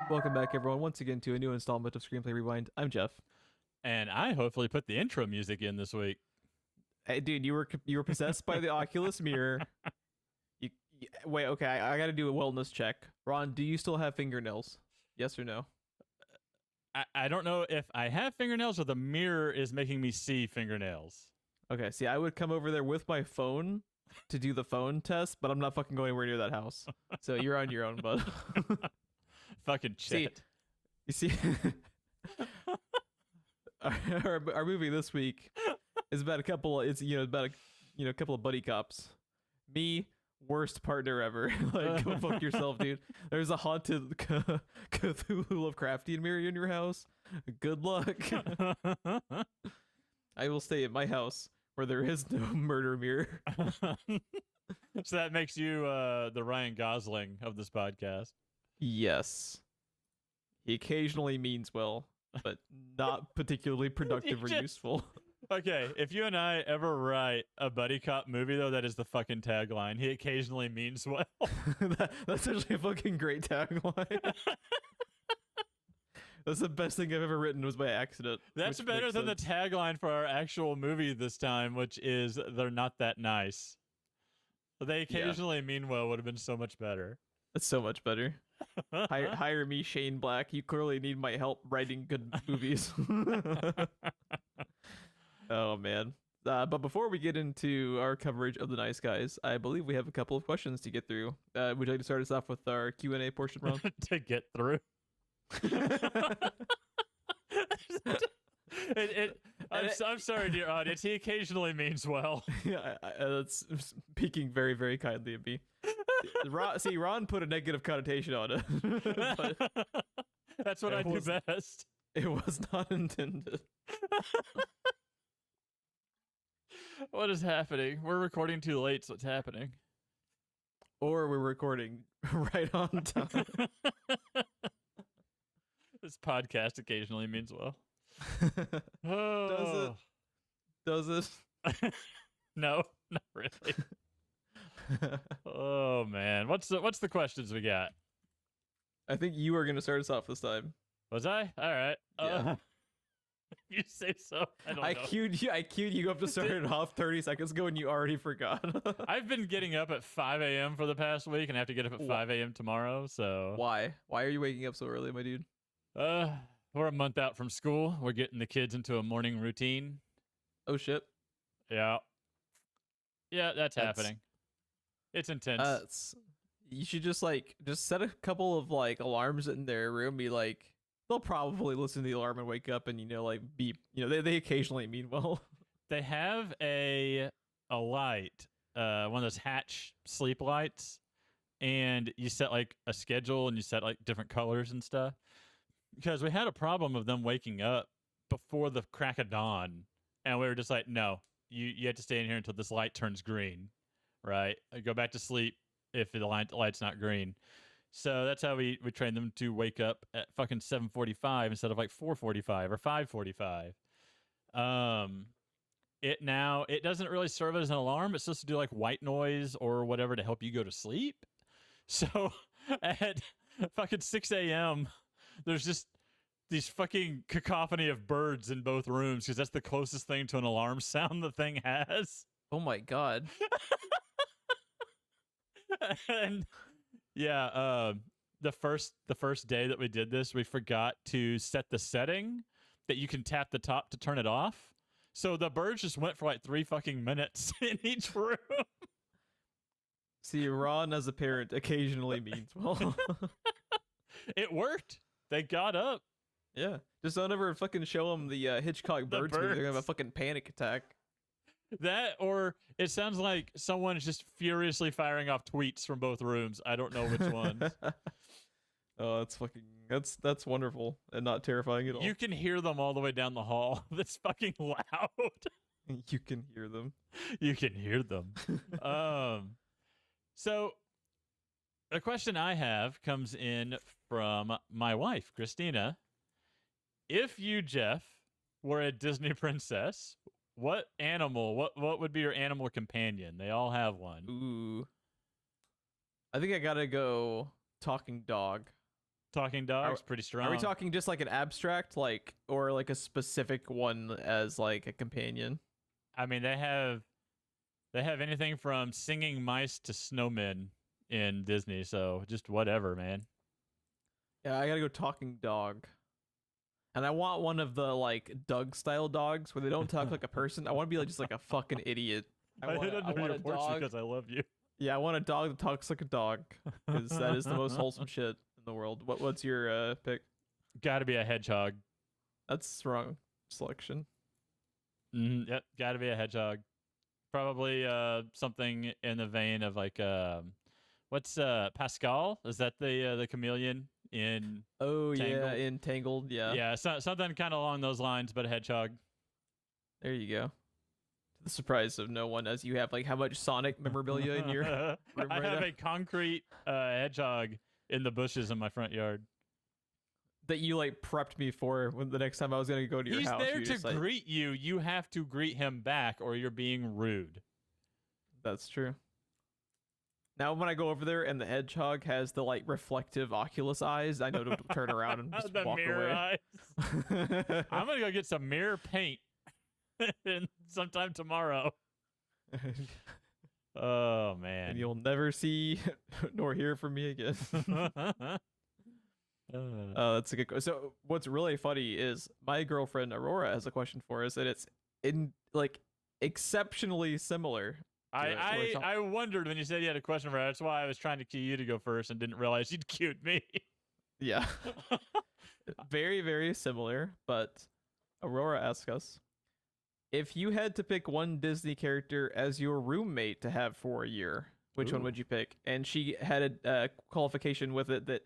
Welcome back, everyone, once again to a new installment of Screenplay Rewind. I'm Jeff. And I hopefully put the intro music in this week. Hey, dude, you were possessed by the Oculus mirror. Wait, okay, I got to do a wellness check. Ron, do you still have fingernails? Yes or no? I don't know if I have fingernails or the mirror is making me see fingernails. Okay, see, I would come over there with my phone to do the phone test, but I'm not fucking going anywhere near that house. So you're on your own, bud. Fucking shit. See, you see, our movie this week is about a couple. It's about a couple of buddy cops. Me, worst partner ever. Like, go fuck yourself, dude. There's a haunted Cthulhu Lovecraftian mirror in your house. Good luck. I will stay at my house where there is no murder mirror. So that makes you the Ryan Gosling of this podcast. Yes. He occasionally means well, but not particularly productive or useful. Okay, if you and I ever write a buddy cop movie, though, that is the fucking tagline. He occasionally means well. That's actually a fucking great tagline. That's the best thing I've ever written was by accident. That's better than the tagline for our actual movie this time, which is they're not that nice. They occasionally mean well would have been so much better. That's so much better. Hire me, Shane Black. You clearly need my help writing good movies. Oh, man. But before we get into our coverage of The Nice Guys, I believe we have a couple of questions to get through. Would you like to start us off with our Q&A portion, Ron? To get through. I'm sorry, dear audience. He occasionally means well. Yeah, that's speaking very, very kindly of me. Ron put a negative connotation on it. But that's what I do best. It was not intended. What is happening? We're recording too late, so what's happening? Or we're recording right on time. This podcast occasionally means well. Oh. Does it? No, not really. Oh man, what's the questions we got? I think you are going to start us off this time. Was I? All right. Yeah. You say so. I don't know. I queued you up to start it off 30 seconds ago, and you already forgot. I've been getting up at 5 a.m. for the past week, and I have to get up at 5 a.m. tomorrow. So why? Why are you waking up so early, my dude? We're a month out from school. We're getting the kids into a morning routine. Oh shit. Yeah. Yeah, that's happening. It's intense. You should just set a couple of alarms in their room. Be like, they'll probably listen to the alarm and wake up and beep. They occasionally mean well. They have a light, one of those hatch sleep lights, and you set a schedule and you set different colors and stuff. Because we had a problem of them waking up before the crack of dawn, and we were just like, no, you have to stay in here until this light turns green, right? Go back to sleep if the light's not green. So that's how we trained them to wake up at fucking 7:45 instead of 4:45 or 5:45. It doesn't really serve as an alarm. It's supposed to do white noise or whatever to help you go to sleep. So at fucking 6 a.m., there's just these fucking cacophony of birds in both rooms because that's the closest thing to an alarm sound the thing has. Oh my god. And yeah, the first day that we did this, we forgot to set the setting that you can tap the top to turn it off. So the birds just went for 3 fucking minutes in each room. See, Ron as a parent occasionally means well. It worked. They got up. Yeah. Just don't ever fucking show them the Hitchcock birds. They're gonna have a fucking panic attack. That, or it sounds like someone is just furiously firing off tweets from both rooms. I don't know which ones. Oh, that's wonderful and not terrifying at all. You can hear them all the way down the hall. That's fucking loud. You can hear them. You can hear them. So a question I have comes in from my wife, Christina. If you, Jeff, were a Disney princess, what animal, what would be your animal companion? They all have one. Ooh. I think I gotta go talking dog. Talking dogs, pretty strong. Are we talking just like an abstract, like, or like a specific one as like a companion? I mean, they have anything from singing mice to snowmen in Disney, so just whatever, man. Yeah, I gotta go talking dog. And I want one of the like Doug style dogs where they don't talk like a person. I want to be like just like a fucking idiot. I hid under your porch because I love you. Yeah, I want a dog that talks like a dog because that is the most wholesome shit in the world. What's your pick? Got to be a hedgehog. That's wrong selection. Yep, got to be a hedgehog. Probably something in the vein of like what's Pascal? Is that the chameleon in? Oh Tangled? yeah, in Tangled. Yeah. Yeah, something kind of along those lines, but a hedgehog. There you go. To the surprise of no one, as you have like how much Sonic memorabilia in your room I right have now? a concrete hedgehog in the bushes in my front yard. That you like prepped me for when the next time I was gonna go to your He's house. there you to just, like, greet you. You have to greet him back, or you're being rude. That's true. Now when I go over there and the hedgehog has the like reflective Oculus eyes, I know to turn around and just The walk mirror away. eyes. I'm gonna go get some mirror paint sometime tomorrow. Oh man. And you'll never see nor hear from me again. That's a good question. So what's really funny is my girlfriend Aurora has a question for us, and it's in like exceptionally similar. I wondered when you said you had a question for her. That's why I was trying to cue you to go first and didn't realize you'd cued me. Yeah. Very, very similar. But Aurora asks us, if you had to pick one Disney character as your roommate to have for a year, which one Ooh. would you pick? And she had a qualification with it that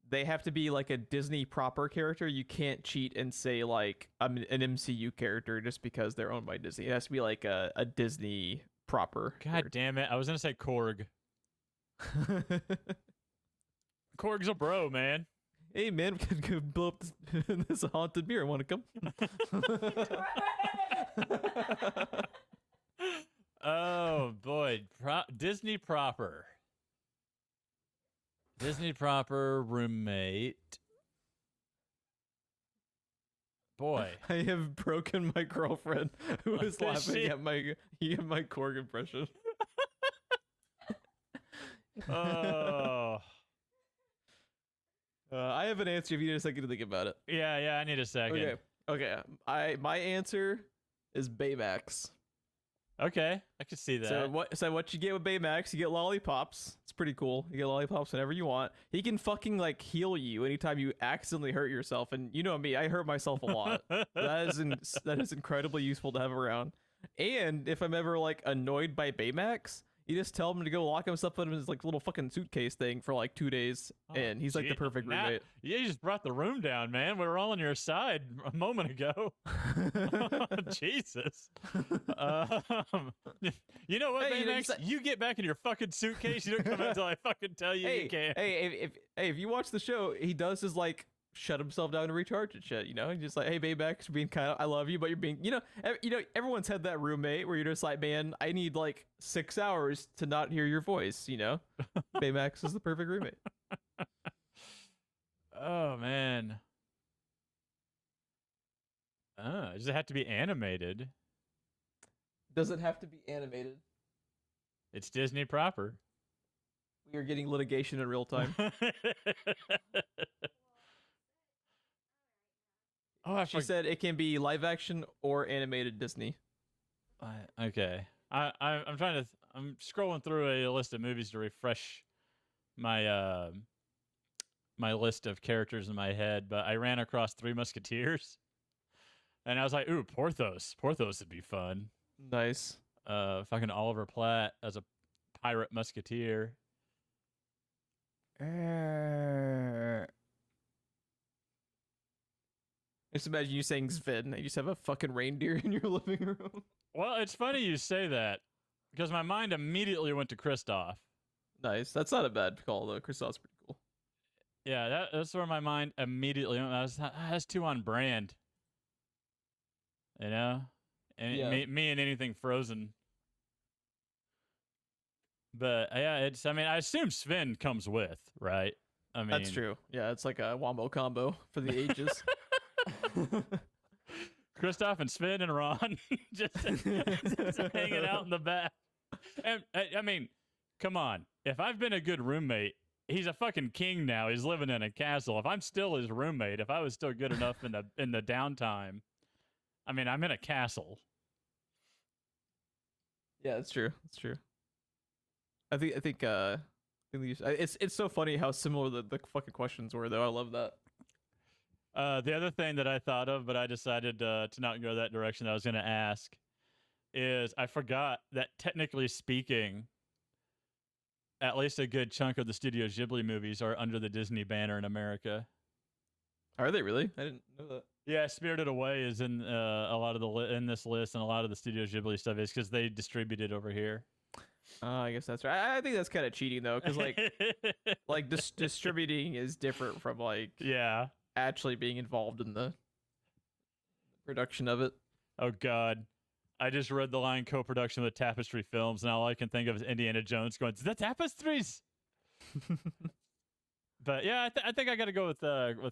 they have to be like a Disney proper character. You can't cheat and say like I'm an MCU character just because they're owned by Disney. It has to be like a Disney proper. God damn it. I was going to say Korg. Korg's a bro, man. Hey man, we can go blow up this haunted mirror. Want to come? Oh boy, Disney proper roommate. Boy, I have broken my girlfriend who is laughing at my Korg impression. oh I have an answer if you need a second to think about it. yeah, I need a second. Okay. My answer is Baymax. Okay, I can see that. So what you get with Baymax, you get lollipops. It's pretty cool. You get lollipops whenever you want. He can fucking like heal you anytime you accidentally hurt yourself. And you know me, I hurt myself a lot. That is incredibly useful to have around. And if I'm ever like annoyed by Baymax, you just tell him to go lock himself in his like little fucking suitcase thing for like 2 days, and he's like the perfect roommate. Yeah, you just brought the room down, man. We were all on your side a moment ago. Jesus. You know what, Hey, Baymax? You get back in your fucking suitcase. You don't come out until I fucking tell you you can't. If you watch the show, he does his like shut himself down and recharge and shit. You know, he's just like, hey, Baymax, you're being kind of, I love you, but you're being, you know, everyone's had that roommate where you're just like, man, I need like 6 hours to not hear your voice. You know, Baymax is the perfect roommate. Oh man. Does it have to be animated? Does it have to be animated? It's Disney proper. We are getting litigation in real time. Oh, She said it can be live action or animated Disney. Okay. I'm trying to. I'm scrolling through a list of movies to refresh my my list of characters in my head, but I ran across Three Musketeers, and I was like, "Ooh, Porthos! Porthos would be fun." Nice. Fucking Oliver Platt as a pirate musketeer. Just imagine you saying Sven, and you just have a fucking reindeer in your living room. Well, it's funny you say that because my mind immediately went to Kristoff. Nice. That's not a bad call though. Kristoff's pretty cool. Yeah, that's where my mind immediately went. That's too on brand. You know? And Yeah. me and anything Frozen. But yeah, I mean, I assume Sven comes with, right? I mean, That's true. Yeah, it's like a wombo combo for the ages. Kristoff and Sven and Ron just hanging out in the back. And I mean, come on. If I've been a good roommate, he's a fucking king now. He's living in a castle. If I'm still his roommate, if I was still good enough in the downtime, I mean, I'm in a castle. Yeah, that's true. That's true. I think it's so funny how similar the fucking questions were though. I love that. The other thing that I thought of, but I decided to not go that direction that I was going to ask, is I forgot that technically speaking, at least a good chunk of the Studio Ghibli movies are under the Disney banner in America. Are they really? I didn't know that. Yeah, Spirited Away is in a lot of in this list, and a lot of the Studio Ghibli stuff is because they distribute it over here. I guess that's right. I think that's kind of cheating though, because like distributing is different from like yeah, actually being involved in the production of it. Oh God, I just read the line co-production with Tapestry Films, and all I can think of is Indiana Jones going, "The Tapestries." But yeah, I think I got to go with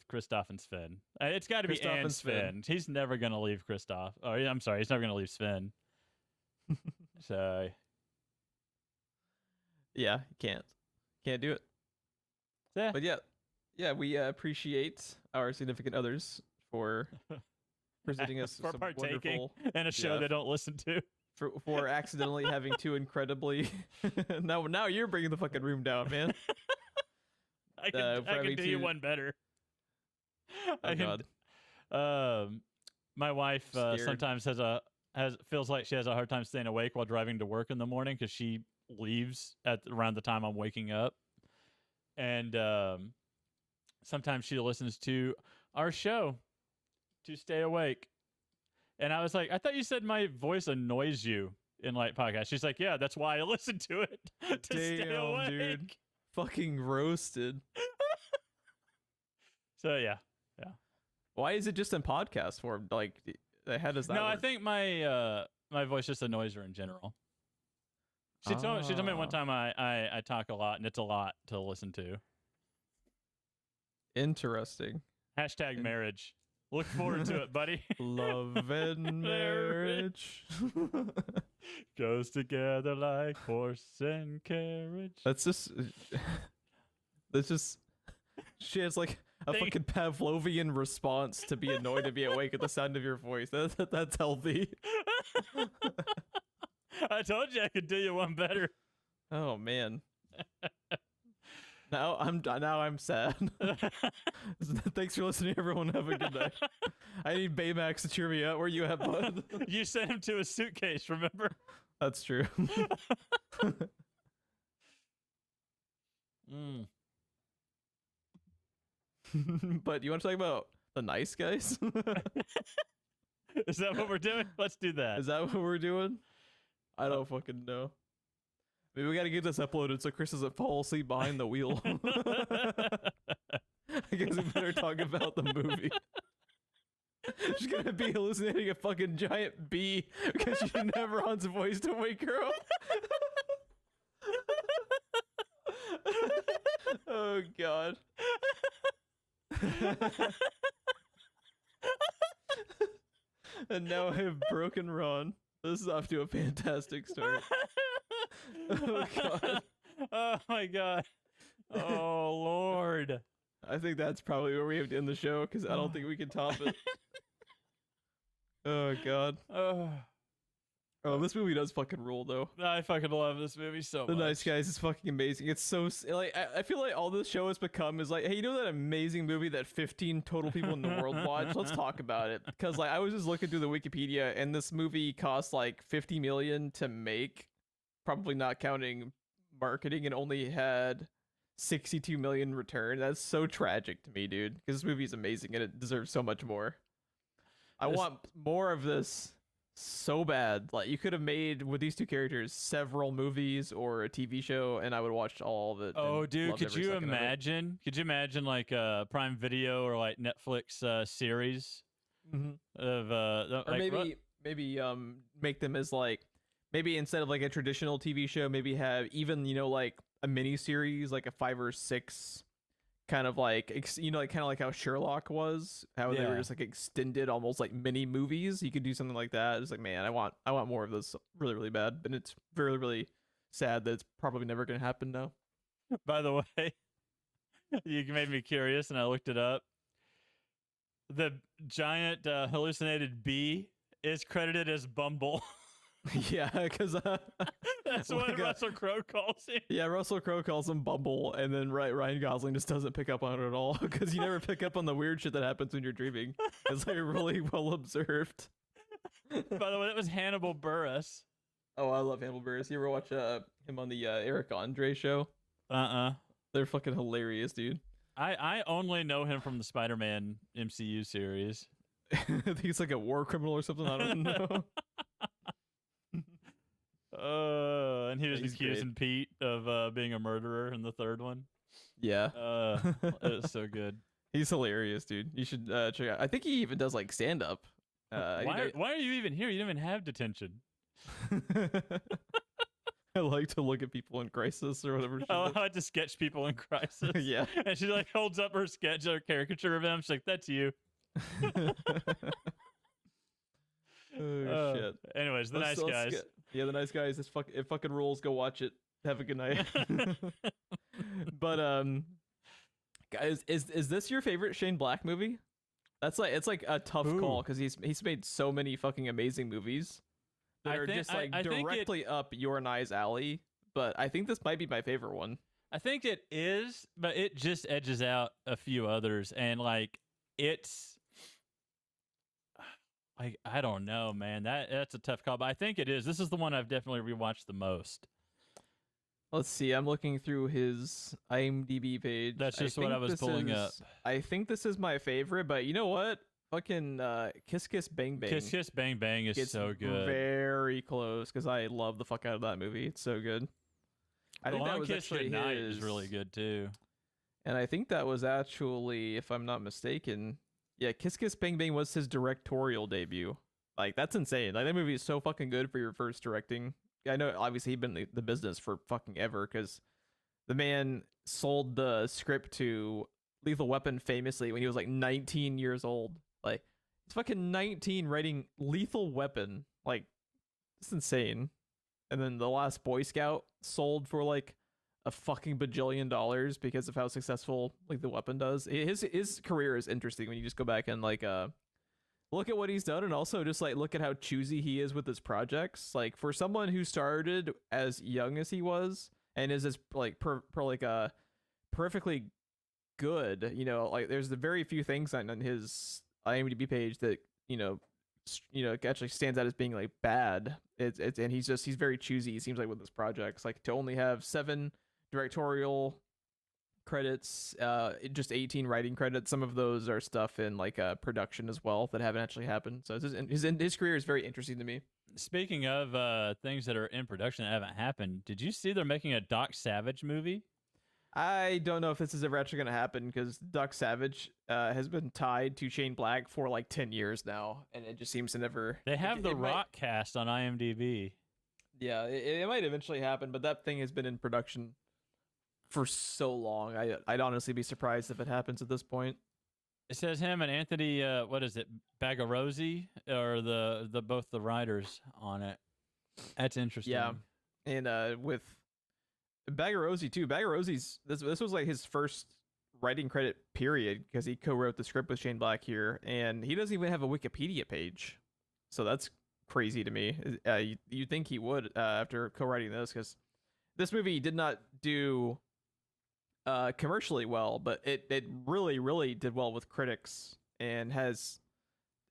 Kristoff and Sven. It's got to be Kristoff and Sven. He's never gonna leave Kristoff. Oh, I'm sorry, he's never gonna leave Sven. So. Yeah, can't do it. Yeah. But yeah, we appreciate our significant others for presenting us for some partaking wonderful in a show they don't listen to. For accidentally having two incredibly. now you're bringing the fucking room down, man. I can do you one better. Oh God. My wife sometimes feels like she has a hard time staying awake while driving to work in the morning because she leaves at around the time I'm waking up, and sometimes she listens to our show to stay awake. And I was like, I thought you said my voice annoys you in light podcast. She's like, yeah, that's why I listen to it to stay awake. Dude. Fucking roasted. So yeah. Why is it just in podcast form? Like, how does that work? I think my voice just annoys her in general. She told me one time I talk a lot, and it's a lot to listen to. Interesting. # marriage. Look forward to it, buddy. Love and marriage goes together like horse and carriage. That's just she has like a fucking Pavlovian response to be annoyed to be awake at the sound of your voice. That's healthy. I told you I could do you one better. Oh man. Now I'm sad. Thanks for listening, everyone. Have a good night. I need Baymax to cheer me up. Where you at, bud? You sent him to a suitcase, remember? That's true. But you want to talk about the nice guys? Is that what we're doing? Let's do that. Is that what we're doing? I don't fucking know. Maybe we gotta get this uploaded so Chris doesn't fall asleep behind the wheel. I guess we better talk about the movie. She's gonna be hallucinating a fucking giant bee because she didn't have Ron's voice to wake her up. Oh God. And now I have broken Ron. This is off to a fantastic start. Oh God. Oh my God. Oh Lord. I think that's probably where we have to end the show because I don't think we can top it. Oh God. Oh, this movie does fucking rule though. I fucking love this movie so much. The Nice Guys is fucking amazing. It's so like I feel like all this show has become is like, hey, you know that amazing movie that 15 total people in the world watched? Let's talk about it. Because like I was just looking through the Wikipedia and this movie cost like 50 million to make, probably not counting marketing, and only had 62 million return. That's so tragic to me, dude. Because this movie is amazing and it deserves so much more. I want more of this. So bad. Like you could have made with these two characters several movies or a TV show and I would watch all of it. Oh dude, could you imagine like a Prime Video or like Netflix series of or like, maybe make them as like, maybe instead of like a traditional TV show, maybe have even, you know, like a mini series, like a 5 or 6 kind of like like kind of like how Sherlock was, how they were Yeah. just like extended, almost like mini movies. You could do something like that. It's like, man, I want more of this really really bad, and it's really really sad that it's probably never gonna happen now. By the way, you made me curious, and I looked it up. The giant hallucinated bee is credited as Bumble. Yeah, because That's what like, Russell Crowe calls him. yeah, Russell Crowe calls him Bumble, and then Ryan Gosling just doesn't pick up on it at all because you never pick up on the weird shit that happens when you're dreaming. It's like really well observed. By the way, that was Hannibal Buress. Oh, I love Hannibal Buress. You ever watch him on the Eric Andre show? Uh-uh. They're fucking hilarious, dude. I only know him from the Spider-Man MCU series. I think he's like a war criminal or something. I don't know. And he was He's accusing Pete of being a murderer in the third one. Yeah. It was so good. He's hilarious, dude. You should check out. I think he even does like stand up. Why are you even here? You don't even have detention. I like to look at people in crisis or whatever. I like to sketch people in crisis. Yeah. And she like holds up her sketch or caricature of him. She's like, "That's you." Oh shit. Anyways, the Let's nice guys. Yeah, the nice guys. It fucking rules. Go watch it. Have a good night. But guys, is this your favorite Shane Black movie? It's like a tough call because he's made so many fucking amazing movies that are just like directly up your and I's alley. But I think this might be my favorite one. I think it is, but it just edges out a few others, and like it's like I don't know, man. That's a tough call, but I think it is. This is the one I've definitely rewatched the most. Let's see. I'm looking through his IMDb page. That's just what I was pulling up. I think this is my favorite, but you know what? Fucking Kiss Kiss Bang Bang. Kiss Kiss Bang Bang is so good. Very close because I love the fuck out of that movie. It's so good. I think that was Kiss actually Goodnight is really good too. And I think that was actually, if I'm not mistaken, yeah, Kiss Kiss Bang Bang was his directorial debut. Like that's insane. Like that movie is so fucking good for your first directing. I know obviously he'd been in the business for fucking ever because the man sold the script to Lethal Weapon famously when he was like 19 years old. Like it's fucking 19 writing Lethal Weapon. Like it's insane. And then The Last Boy Scout sold for like a fucking bajillion dollars because of how successful like the weapon does. His career is interesting when you just go back and like look at what he's done and also just like look at how choosy he is with his projects. Like for someone who started as young as he was and is as like perfectly good, you know, like there's the very few things on his IMDb page that actually stands out as being like bad. It's and he's very choosy. It seems like with his projects, like to only have 7 directorial credits, just 18 writing credits. Some of those are stuff in like production as well that haven't actually happened. So his career is very interesting to me. Speaking of things that are in production that haven't happened, did you see they're making a Doc Savage movie? I don't know if this is ever actually going to happen because Doc Savage has been tied to Shane Black for like 10 years now, and it just seems to never. They have The Rock cast on IMDb. Yeah, it might eventually happen, but that thing has been in production for so long. I'd honestly be surprised if it happens at this point. It says him and Anthony, what is it, Bagarosi, or the both the writers on it. That's interesting. Yeah, and with Bagarosi too. Bagarosi's this was like his first writing credit period because he co-wrote the script with Shane Black here, and he doesn't even have a Wikipedia page, so that's crazy to me. You'd think he would after co-writing this because this movie did not do commercially well, but it really did well with critics and has,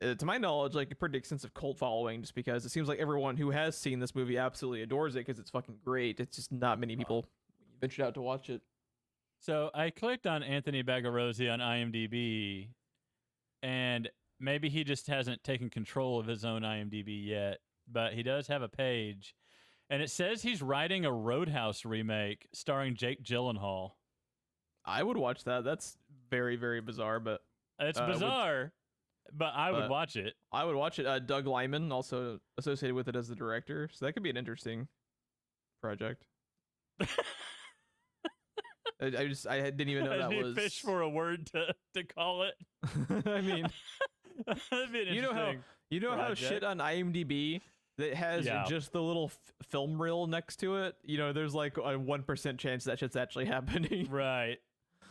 to my knowledge, like a pretty extensive cult following just because it seems like everyone who has seen this movie absolutely adores it because it's fucking great. It's just not many people ventured out to watch it. So I clicked on Anthony Bagarosi on IMDb, and maybe he just hasn't taken control of his own IMDb yet, but he does have a page, and it says he's writing a Roadhouse remake starring Jake Gyllenhaal. I would watch that. That's very, very bizarre, but it's bizarre, but I would watch it. I would watch it. Doug Liman also associated with it as the director, so that could be an interesting project. I didn't even know that He was. fished for a word to call it. I mean, That'd be an you know how project. shit on IMDb that has Yeah. just the little film reel next to it. There's like a 1% chance that shit's actually happening. Right.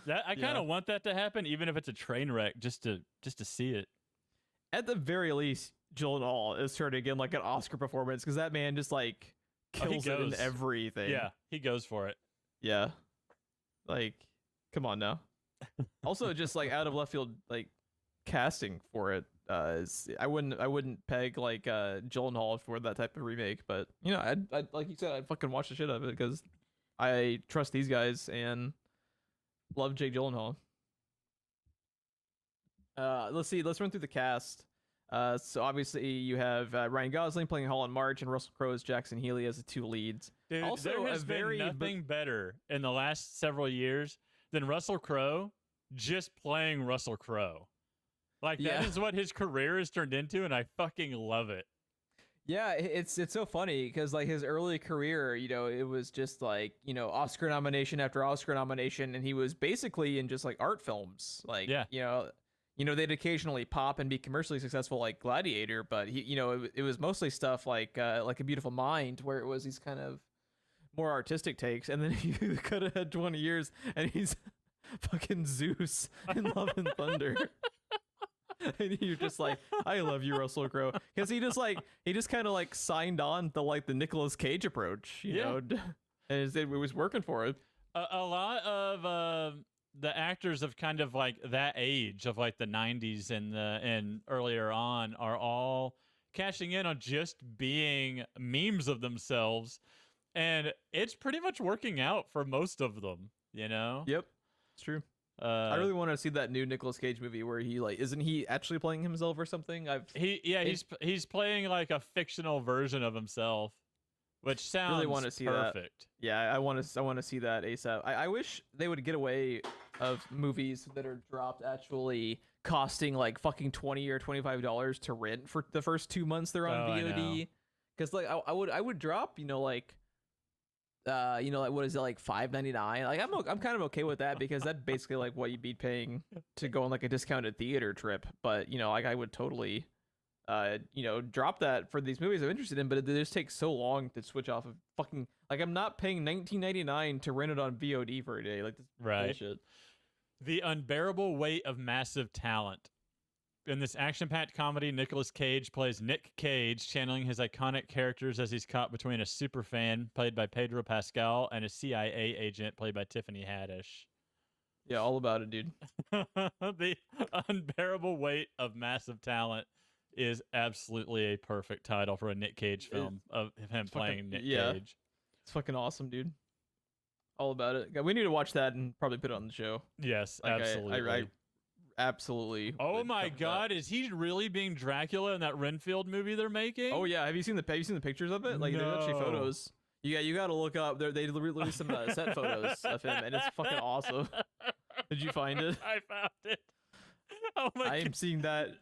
That I kind Yeah. of want that to happen, even if it's a train wreck, just to see it. At the very least, Gyllenhaal is turning in like an Oscar performance because that man just like kills it in goes. everything. Yeah, he goes for it. Yeah. Like, come on now. Also, just like out of left field, like casting for it. I wouldn't peg like Gyllenhaal for that type of remake, but I'd like you said, I'd fucking watch the shit out of it because I trust these guys and love Jake Gyllenhaal. Let's see. Let's run through the cast. So obviously you have Ryan Gosling playing Holland March and Russell Crowe as Jackson Healy as the two leads. Dude, Also, there has been nothing better in the last several years than Russell Crowe just playing Russell Crowe. Like, that is what his career has turned into, and I fucking love it. Yeah, it's so funny because like his early career, it was just like Oscar nomination after Oscar nomination, and he was basically in just like art films. Like, they'd occasionally pop and be commercially successful like Gladiator, but it was mostly stuff like A Beautiful Mind, where it was these kind of more artistic takes, and then you could have had 20 years, and he's fucking Zeus in Love and Thunder. And you're just like, I love you, Russell Crowe, because he just kind of like signed on to like the Nicolas Cage approach, you know, and it was working for it. A lot of the actors of kind of like that age of like the 90s and earlier on are all cashing in on just being memes of themselves, and it's pretty much working out for most of them. Yep, it's true. I really want to see that new Nicolas Cage movie where he like isn't he actually playing himself or something? He's playing like a fictional version of himself, which sounds really want to see perfect. That. Yeah, I want to see that ASAP. I wish they would get away of movies that are dropped actually costing like fucking $20 or $25 to rent for the first 2 months they're on VOD. Because like I would drop like what is it, like $5.99? Like I'm kind of okay with that because that's basically like what you'd be paying to go on like a discounted theater trip. But like I would totally drop that for these movies I'm interested in, but it just takes so long to switch off of fucking like I'm not paying $19.99 to rent it on VOD for a day. Like this bullshit. The unbearable weight of massive talent. In this action-packed comedy, Nicolas Cage plays Nick Cage, channeling his iconic characters as he's caught between a superfan, played by Pedro Pascal, and a CIA agent, played by Tiffany Haddish. Yeah, all about it, dude. The unbearable weight of massive talent is absolutely a perfect title for a Nick Cage film of him playing Nick Cage. It's fucking awesome, dude. All about it. We need to watch that and probably put it on the show. Yes, like absolutely. I absolutely. Oh my god, is he really being Dracula in that Renfield movie they're making? Oh yeah, have you seen the pictures of it? Like no. There's actually photos. You got to look up. They released some set photos of him, and it's fucking awesome. Did you find it? I found it. Oh my! I'm seeing that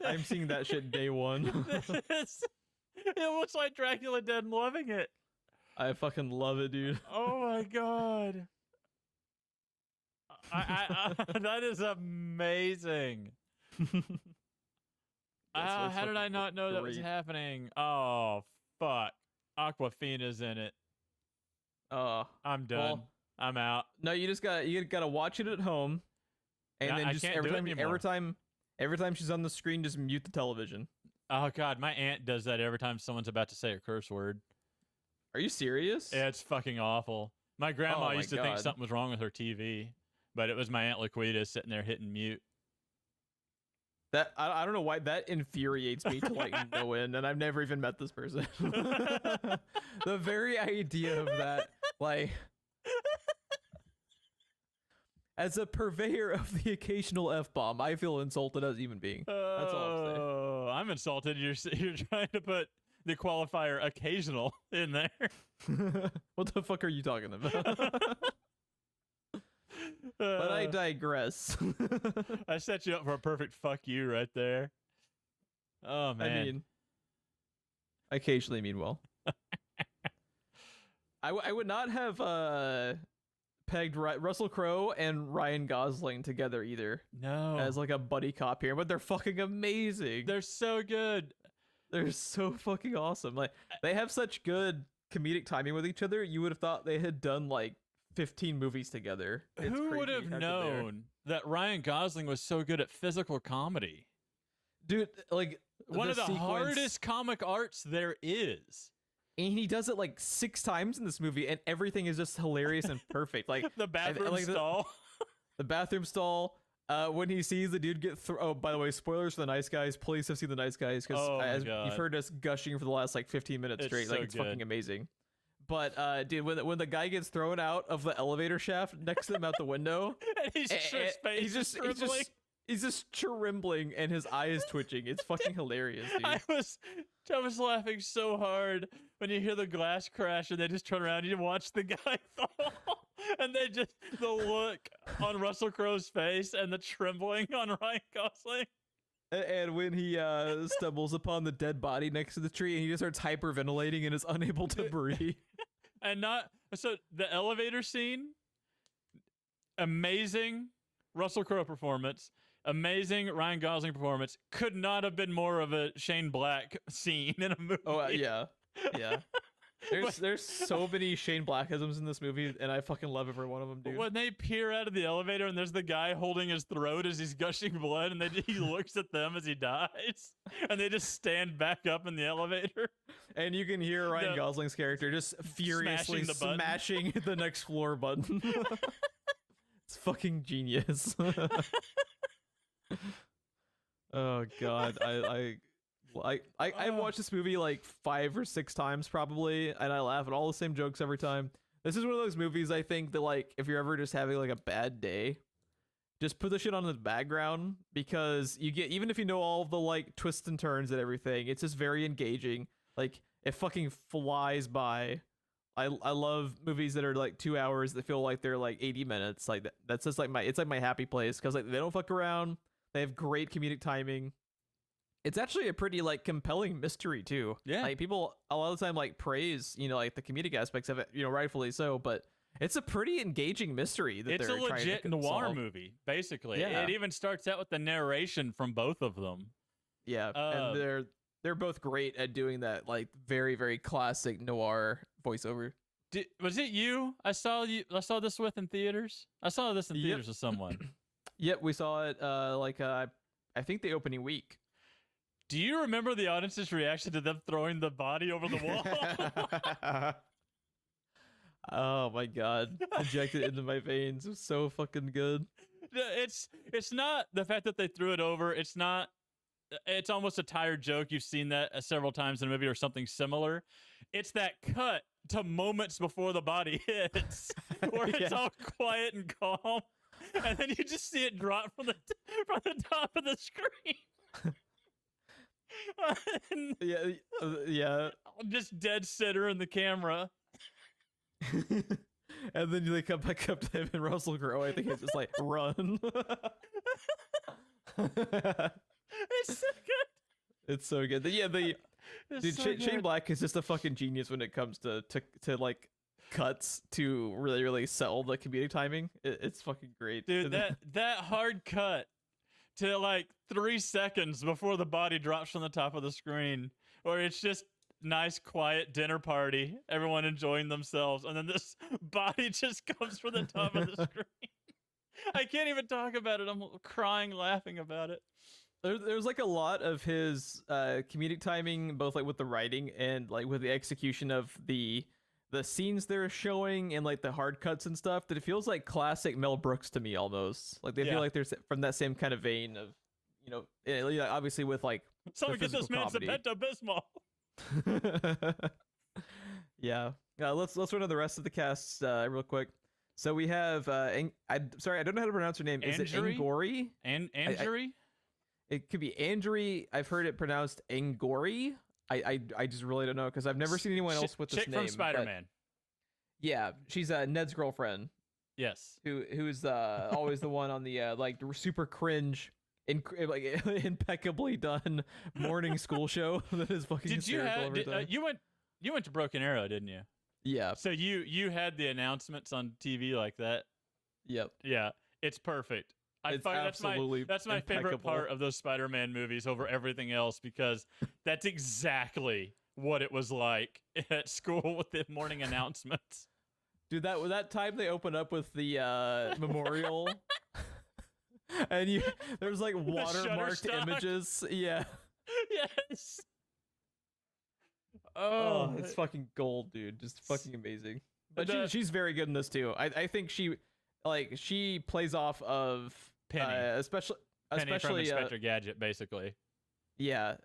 shit day one. It looks like Dracula Dead and loving it. I fucking love it, dude. Oh my god. That is amazing. How did I not know that was happening? Oh fuck! Aquafina's in it. I'm done. Well, I'm out. No, you gotta watch it at home, and then just every time she's on the screen, just mute the television. Oh god, my aunt does that every time someone's about to say a curse word. Are you serious? Yeah, it's fucking awful. My grandma used to think something was wrong with her TV. But it was my Aunt Laquita sitting there hitting mute. That I don't know why that infuriates me to like no end, and I've never even met this person. The very idea of that, like, as a purveyor of the occasional F-bomb, I feel insulted as a human being. That's all I'm saying. Oh, I'm insulted. You're trying to put the qualifier occasional in there. What the fuck are you talking about? But I digress. I set you up for a perfect fuck you right there. Oh man. I mean, I occasionally mean well. I would not have pegged Russell Crowe and Ryan Gosling together either No. as like a buddy cop here, but they're fucking amazing. They're so good. They're so fucking awesome. Like they have such good comedic timing with each other. You would have thought they had done like 15 movies together. Who would have known that Ryan Gosling was so good at physical comedy? Dude, like one of the hardest comic arts there is. And he does it like 6 times in this movie, and everything is just hilarious and perfect. Like the bathroom like stall. The bathroom stall. When he sees the dude get oh, by the way, spoilers for The Nice Guys. Please have seen The Nice Guys, because as you've heard us gushing for the last like 15 minutes straight. It's like so it's good. fucking amazing. But dude, when the guy gets thrown out of the elevator shaft next to him out the window, and he's just trembling and his eye is twitching. It's fucking hilarious, dude. I was laughing so hard when you hear the glass crash and they just turn around and you watch the guy fall. And they just, the look on Russell Crowe's face and the trembling on Ryan Gosling. And when he stumbles upon the dead body next to the tree and he just starts hyperventilating and is unable to breathe. And so the elevator scene, amazing Russell Crowe performance, amazing Ryan Gosling performance, could not have been more of a Shane Black scene in a movie. Oh, yeah. Yeah. There's so many Shane Blackisms in this movie, and I fucking love every one of them, dude. When they peer out of the elevator and there's the guy holding his throat as he's gushing blood, and he looks at them as he dies, and they just stand back up in the elevator. And you can hear Ryan Gosling's character just furiously smashing the next floor button. It's fucking genius. Oh god, I've watched this movie like 5 or 6 times probably, and I laugh at all the same jokes every time. This is one of those movies I think that like if you're ever just having like a bad day, just put the shit on in the background, because you get, even if you know all of the like twists and turns and everything, it's just very engaging. Like it fucking flies by. I love movies that are like 2 hours that feel like they're like 80 minutes. Like that's just like it's like my happy place, because like they don't fuck around. They have great comedic timing. It's actually a pretty like compelling mystery too. Yeah. Like people a lot of the time like praise, like the comedic aspects of it, rightfully so, but it's a pretty engaging mystery that it's they're a legit trying to noir solve. movie, basically. Yeah. It even starts out with the narration from both of them. Yeah. And they're both great at doing that like very, very classic noir voiceover. Was it you? I saw this with in theaters. I saw this in theaters with someone. Yep, we saw it I think the opening week. Do you remember the audience's reaction to them throwing the body over the wall? Oh my god. Injected into my veins. It was so fucking good. It's not the fact that they threw it over. It's almost a tired joke. You've seen that several times in a movie or something similar. It's that cut to moments before the body hits where it's all quiet and calm. And then you just see it drop from the top of the screen. Yeah. Just dead center in the camera. And then they come back up to him and Russell Crowe. I think it's just like, run. It's so good. It's so good. Shane Black is just a fucking genius when it comes to like cuts to really, really sell the comedic timing. It's fucking great. Dude, that hard cut to like 3 seconds before the body drops from the top of the screen, or it's just nice, quiet dinner party, everyone enjoying themselves, and then this body just comes from the top of the screen. I can't even talk about it. I'm crying, laughing about it. There's like a lot of his comedic timing, both like with the writing and like with the execution of the scenes they're showing and like the hard cuts and stuff, that it feels like classic Mel Brooks to me almost. Like they feel like they're from that same kind of vein of, obviously with like someone get this man some Pepto-Bismol. Yeah. Let's run to the rest of the cast real quick. So we have sorry, I don't know how to pronounce her name. Is it Angori? Angori? It could be Andri. I've heard it pronounced Angori. I just really don't know, because I've never seen anyone else with this chick name. from Spider-Man. Yeah, she's Ned's girlfriend. Yes. Who's always the one on the like super cringe, like impeccably done morning school show that is fucking hysterical every time. You went to Broken Arrow, didn't you? Yeah. So you had the announcements on TV like that. Yep. Yeah, it's perfect. It's That's absolutely my favorite impeccable. part of those Spider-Man movies over everything else because that's exactly what it was like at school with the morning announcements. Dude, that time they open up with the memorial, and there's like watermarked Shutterstock. images. Yeah. Yes. Oh, it's fucking gold, dude. Just fucking amazing. But she's very good in this too. I think she plays off of Penny. especially From Inspector Gadget, basically. Yeah.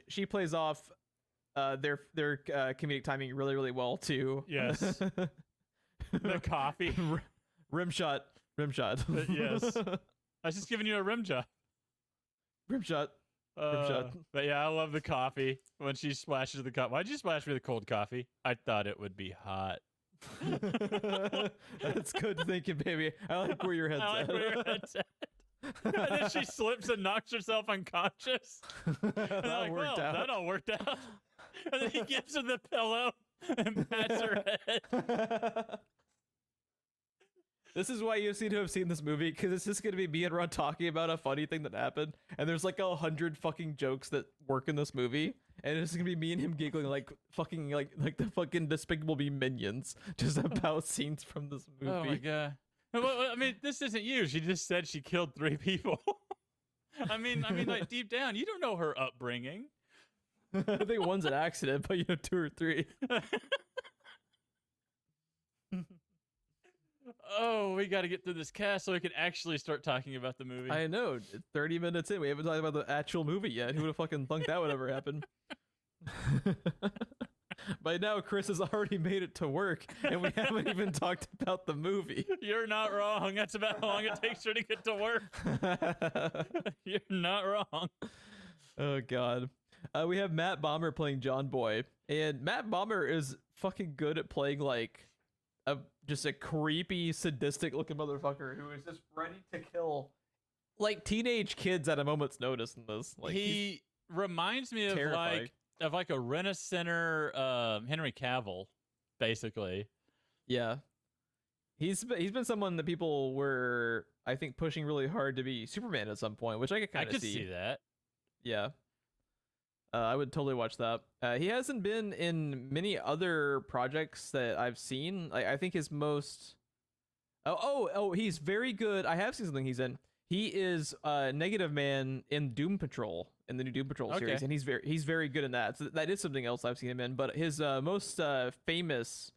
She plays off their comedic timing really, really well too. Yes. The coffee. Rim shot. Yes. I was just giving you a rim job. Rim shot. But yeah, I love the coffee when she splashes the coffee. Why'd you splash me the cold coffee? I thought it would be hot. That's good thinking, baby. I like where your head's at. I like where your head's at. And then she slips and knocks herself unconscious. That worked out. That all worked out. And then he gives her the pillow and pats her head. This is why you need to have seen this movie, because it's just going to be me and Ron talking about a funny thing that happened, and there's like 100 fucking jokes that work in this movie, and it's going to be me and him giggling like fucking like the fucking Despicable Me minions just about scenes from this movie. Oh my god. Well, I mean, this isn't you. She just said she killed 3 people. I mean, like deep down, you don't know her upbringing. I think one's an accident, but 2 or 3. Oh, we got to get through this cast so we can actually start talking about the movie. I know. 30 minutes in, we haven't talked about the actual movie yet. Who would have fucking thunk that would ever happen? By now, Chris has already made it to work, and we haven't even talked about the movie. You're not wrong. That's about how long it takes her to get to work. You're not wrong. Oh, God. We have Matt Bomber playing John Boy, and Matt Bomber is fucking good at playing, like, just a creepy, sadistic-looking motherfucker who is just ready to kill, like, teenage kids at a moment's notice in this. Like, he reminds me of like a Renaissance Henry Cavill, basically. Yeah. He's been someone that people were, I think, pushing really hard to be Superman at some point, which I could kind of see. I could see that. Yeah. I would totally watch that. He hasn't been in many other projects that I've seen. Like, I think his most... Oh, he's very good. I have seen something he's in. He is Negative Man in Doom Patrol, in the new Doom Patrol series, and he's very good in that. So that is something else I've seen him in. But his most famous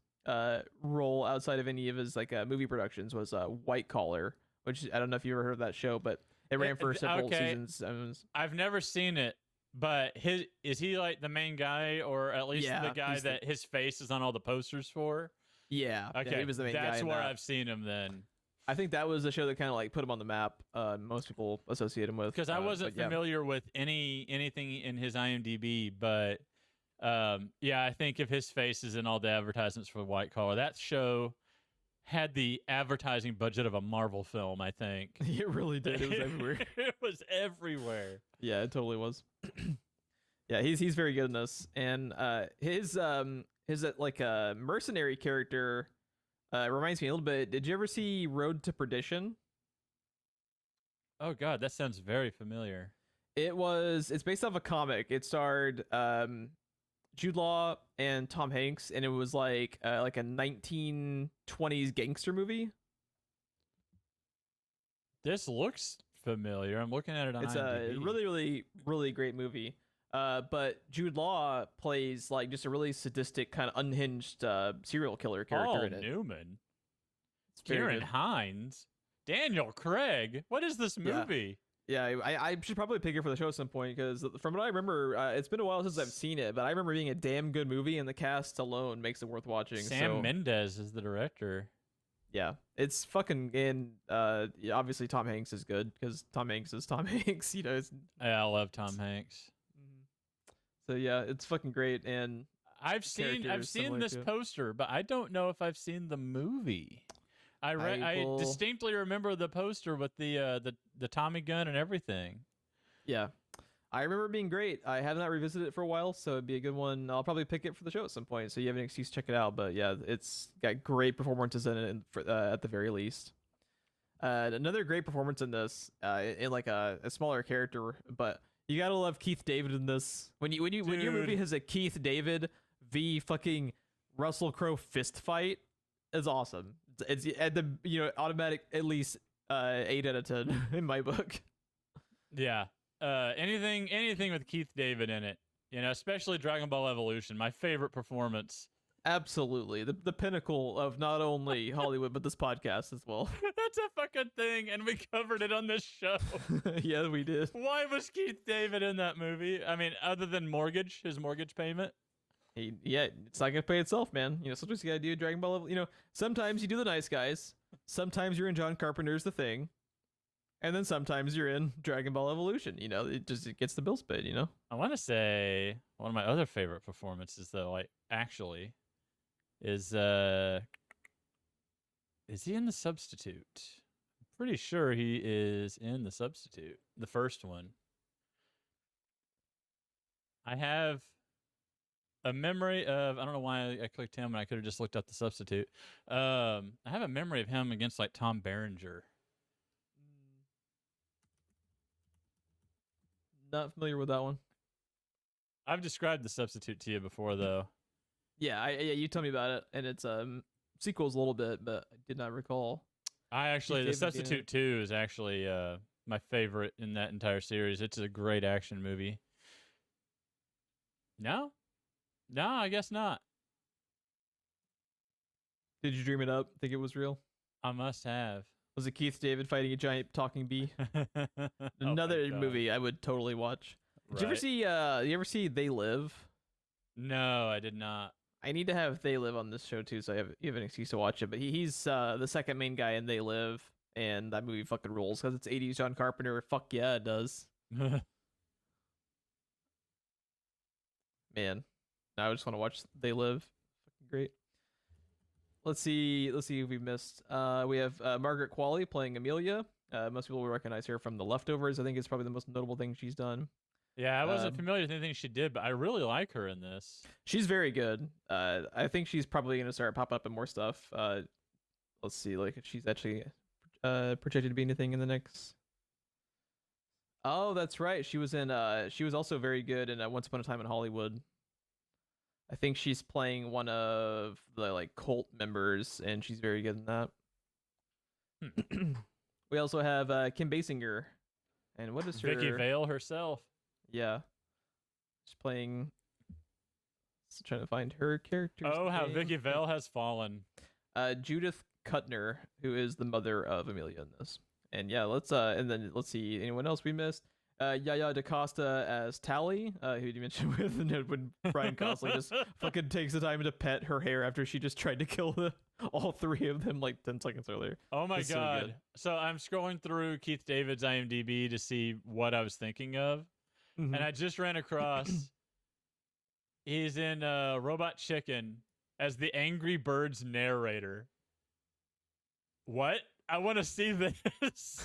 role outside of any of his like movie productions was White Collar, which I don't know if you ever heard of that show, but it ran for several seasons. I've never seen it. But is he like the main guy, or at least the guy that his face is on all the posters for? Yeah. Okay. Yeah, he was the main guy. That's where I've seen him then. I think that was the show that kind of like put him on the map. Most people associate him with. Because I wasn't familiar with anything in his IMDb, but I think if his face is in all the advertisements for White Collar, that show had the advertising budget of a Marvel film, I think. It really did. It was everywhere. It was everywhere. Yeah, it totally was. Yeah, he's very good in this, and his like mercenary character reminds me a little bit. Did you ever see Road to Perdition? Oh God, that sounds very familiar. It's based off a comic. It starred Jude Law and Tom Hanks, and it was like a 1920s gangster movie. This looks familiar. I'm looking at it on It's IMDb. a really, really, really great movie. But Jude Law plays like just a really sadistic, kind of unhinged serial killer character in it. Newman, Kieran Kieran Hines, Daniel Craig. What is this movie? Yeah, I should probably pick it for the show at some point, because from what I remember, it's been a while since I've seen it, but I remember being a damn good movie, and the cast alone makes it worth watching. Sam Mendes is the director. Yeah, it's fucking, and obviously Tom Hanks is good, because Tom Hanks is Tom Hanks. I love Tom Hanks. So yeah, it's fucking great, and I've seen this poster, but I don't know if I've seen the movie. I distinctly remember the poster with the Tommy gun and everything. Yeah, I remember it being great. I have not revisited it for a while, so it'd be a good one. I'll probably pick it for the show at some point, so you have an excuse to check it out. But yeah, it's got great performances in it at the very least. Another great performance in this, in like a smaller character, but you gotta love Keith David in this. When your movie has a Keith David v fucking Russell Crowe fist fight, is awesome. It's at the automatic at least 8 out of 10 in my book. Yeah. Anything with Keith David in it, especially Dragon Ball Evolution, my favorite performance. Absolutely, the pinnacle of not only Hollywood but this podcast as well. That's a fucking thing, and we covered it on this show. Yeah, we did. Why was Keith David in that movie? I mean, other than his mortgage payment. It's not gonna pay itself, man. Sometimes you gotta do Dragon Ball. Sometimes you do the nice guys. Sometimes you're in John Carpenter's The Thing. And then sometimes you're in Dragon Ball Evolution. It gets the bills paid. I want to say one of my other favorite performances, though, actually, is he in The Substitute? I'm pretty sure he is in The Substitute, the first one. I have a memory of, I don't know why I clicked him, and I could have just looked up The Substitute. I have a memory of him against Tom Berenger. Not familiar with that one. I've described The Substitute to you before, though. Yeah, you tell me about it, and it's sequels a little bit, but I did not recall. The Substitute 2 is actually my favorite in that entire series. It's a great action movie. No, I guess not. Did you dream it up? Think it was real? I must have. Was it Keith David fighting a giant talking bee? Another movie I would totally watch. Did you ever see They Live? No, I did not. I need to have They Live on this show too, so you have an excuse to watch it. But he's the second main guy in They Live, and that movie fucking rules because it's 80s John Carpenter. Fuck yeah, it does. Man, now I just want to watch They Live. Fucking great. Let's see if we missed. We have Margaret Qualley playing Amelia. Most people will recognize her from The Leftovers. I think it's probably the most notable thing she's done. Yeah, I wasn't familiar with anything she did, but I really like her in this. She's very good. I think she's probably going to start popping up in more stuff. Let's see, if she's actually projected to be anything in the next. Oh, that's right. She was also very good in Once Upon a Time in Hollywood. I think she's playing one of the cult members, and she's very good in that. We also have Kim Basinger, and what is her? Vicky Vale herself. Yeah, she's playing. Just trying to find her character. Oh, how Vicky Vale has fallen. Judith Kuttner, who is the mother of Amelia in this, and yeah, let's see anyone else we missed. Yaya DaCosta as Tally, who you mentioned when Brian Gosling just fucking takes the time to pet her hair after she just tried to kill all three of them 10 seconds earlier. Oh my god! So I'm scrolling through Keith David's IMDb to see what I was thinking of, and I just ran across. He's in Robot Chicken as the Angry Birds narrator. What? I want to see this.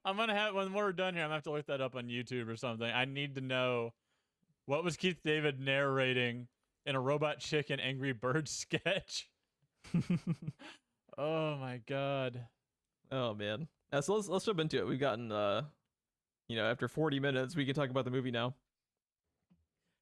I'm going to have, when we're done here, I'm going to have to look that up on YouTube or something. I need to know, what was Keith David narrating in a Robot Chicken Angry Birds sketch? Oh my god. Oh man. So let's jump into it. We've gotten after 40 minutes we can talk about the movie now.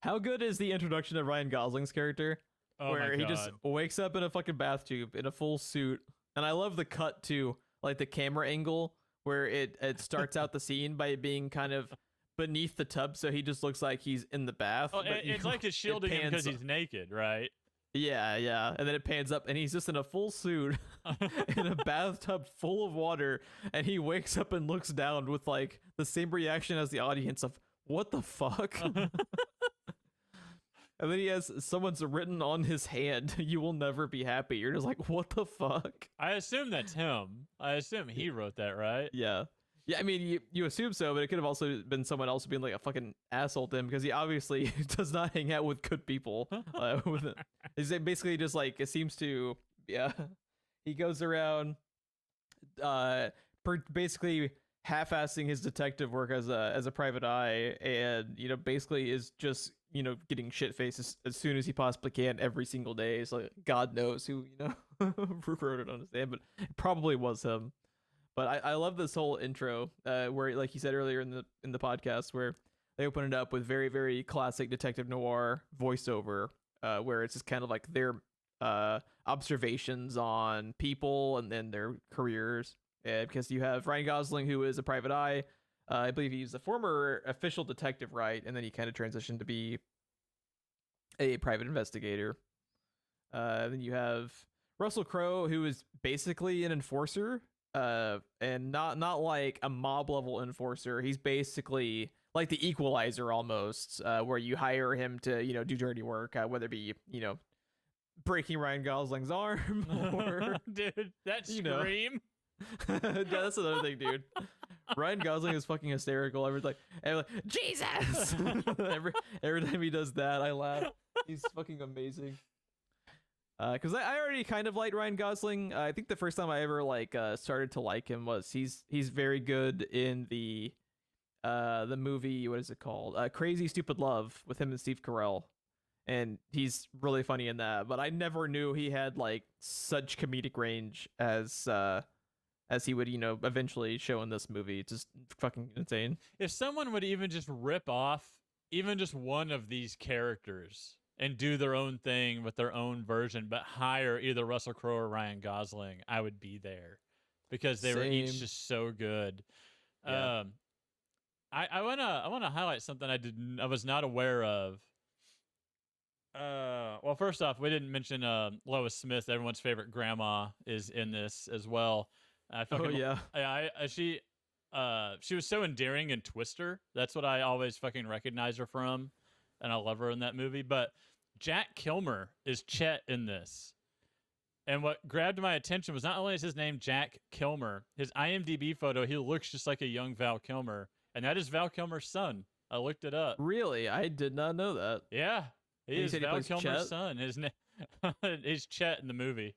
How good is the introduction of Ryan Gosling's character? Where he just wakes up in a fucking bath tube in a full suit. And I love the cut to the camera angle where it starts out the scene by being kind of beneath the tub, so he just looks like he's in the bath. Oh, it's like it's shielding him because he's naked, right? Yeah. And then it pans up, and he's just in a full suit in a bathtub full of water, and he wakes up and looks down with the same reaction as the audience of, what the fuck? And then he has someone's written on his hand, "You will never be happy." You're just like, what the fuck? I assume that's him. I assume he wrote that, right? Yeah. I mean, you assume so, but it could have also been someone else being a fucking asshole to him, because he obviously does not hang out with good people. He's basically just it seems to, yeah. He goes around, basically half-assing his detective work as a private eye, and basically is just getting shit faced as soon as he possibly can every single day. So like, God knows who wrote it on his name, but it probably was him. But I love this whole intro where, like you said earlier in the podcast, where they open it up with very, very classic detective noir voiceover, where it's just kind of like their observations on people and then their careers. Because you have Ryan Gosling, who is a private eye. I believe he's a former official detective, right? And then he kind of transitioned to be a private investigator. Then you have Russell Crowe, who is basically an enforcer, and not like a mob level enforcer. He's basically like the Equalizer almost, where you hire him to do dirty work, whether it be breaking Ryan Gosling's arm or dude, that scream. Yeah, that's another thing, dude. Ryan Gosling is fucking hysterical. Every like Jesus. every time he does that, I laugh. He's fucking amazing. Because I already kind of liked Ryan Gosling. I think the first time I ever started to like him was he's very good in the movie, what is it called? Crazy Stupid Love with him and Steve Carell. And he's really funny in that. But I never knew he had like such comedic range as he would, eventually show in this movie. It's just fucking insane. If someone would even just rip off even just one of these characters and do their own thing with their own version, but hire either Russell Crowe or Ryan Gosling, I would be there because they were each just so good. Yeah. I wanna highlight something I was not aware of. Well, first off, we didn't mention Lois Smith, everyone's favorite grandma, is in this as well. She was so endearing in Twister. That's what I always fucking recognize her from, and I love her in that movie. But Jack Kilmer is Chet in this. And what grabbed my attention was not only is his name Jack Kilmer, his IMDb photo, he looks just like a young Val Kilmer. And that is Val Kilmer's son. I looked it up. Really? I did not know that. Yeah. He is Val Kilmer's Chet? son. His name he's Chet in the movie.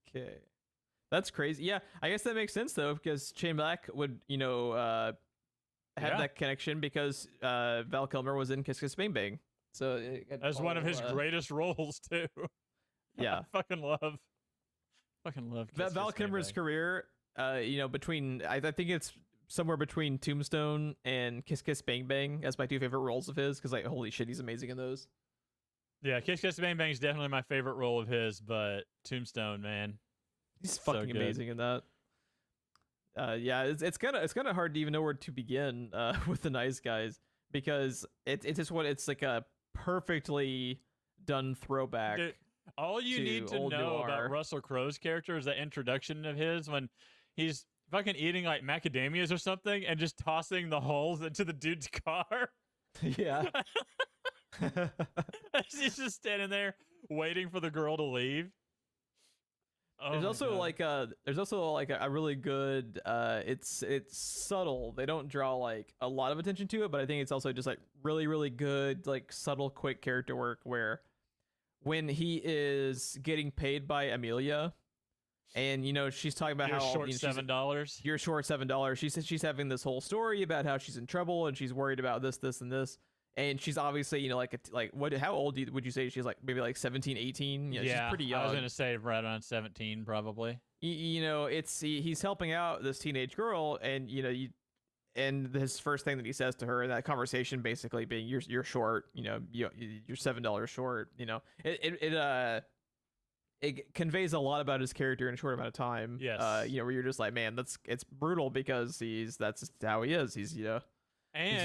Okay. That's crazy. Yeah, I guess that makes sense though, because Shane Black would, have that connection because Val Kilmer was in Kiss Kiss Bang Bang. So that's one of his greatest roles too. Yeah, I fucking love Kiss Val Kiss Kilmer's Bang career. Between I think it's somewhere between Tombstone and Kiss Kiss Bang Bang as my two favorite roles of his, because like holy shit, he's amazing in those. Yeah, Kiss Kiss Bang Bang is definitely my favorite role of his, but Tombstone, man, he's fucking amazing in that. It's kind of hard to even know where to begin with the Nice Guys, because it's like a perfectly done throwback. Dude, all you need to know about Russell Crowe's character is that introduction of his when he's fucking eating like macadamias or something and just tossing the hulls into the dude's car. Yeah. He's just standing there waiting for the girl to leave. There's also like a really good it's subtle. They don't draw like a lot of attention to it, but I think it's also just like really, really good, like subtle, quick character work where when he is getting paid by Amelia and she's talking about you're how short $7. You're short $7. She says she's having this whole story about how she's in trouble and she's worried about this, and this. And she's obviously, how old would you say she's like? Maybe like 17, 18? She's pretty young. I was going to say right around 17, probably. He's helping out this teenage girl, and, and his first thing that he says to her in that conversation basically being, you're short, you're $7 short, it conveys a lot about his character in a short amount of time. Yes. Where you're just like, man, it's brutal because that's how he is. He's he's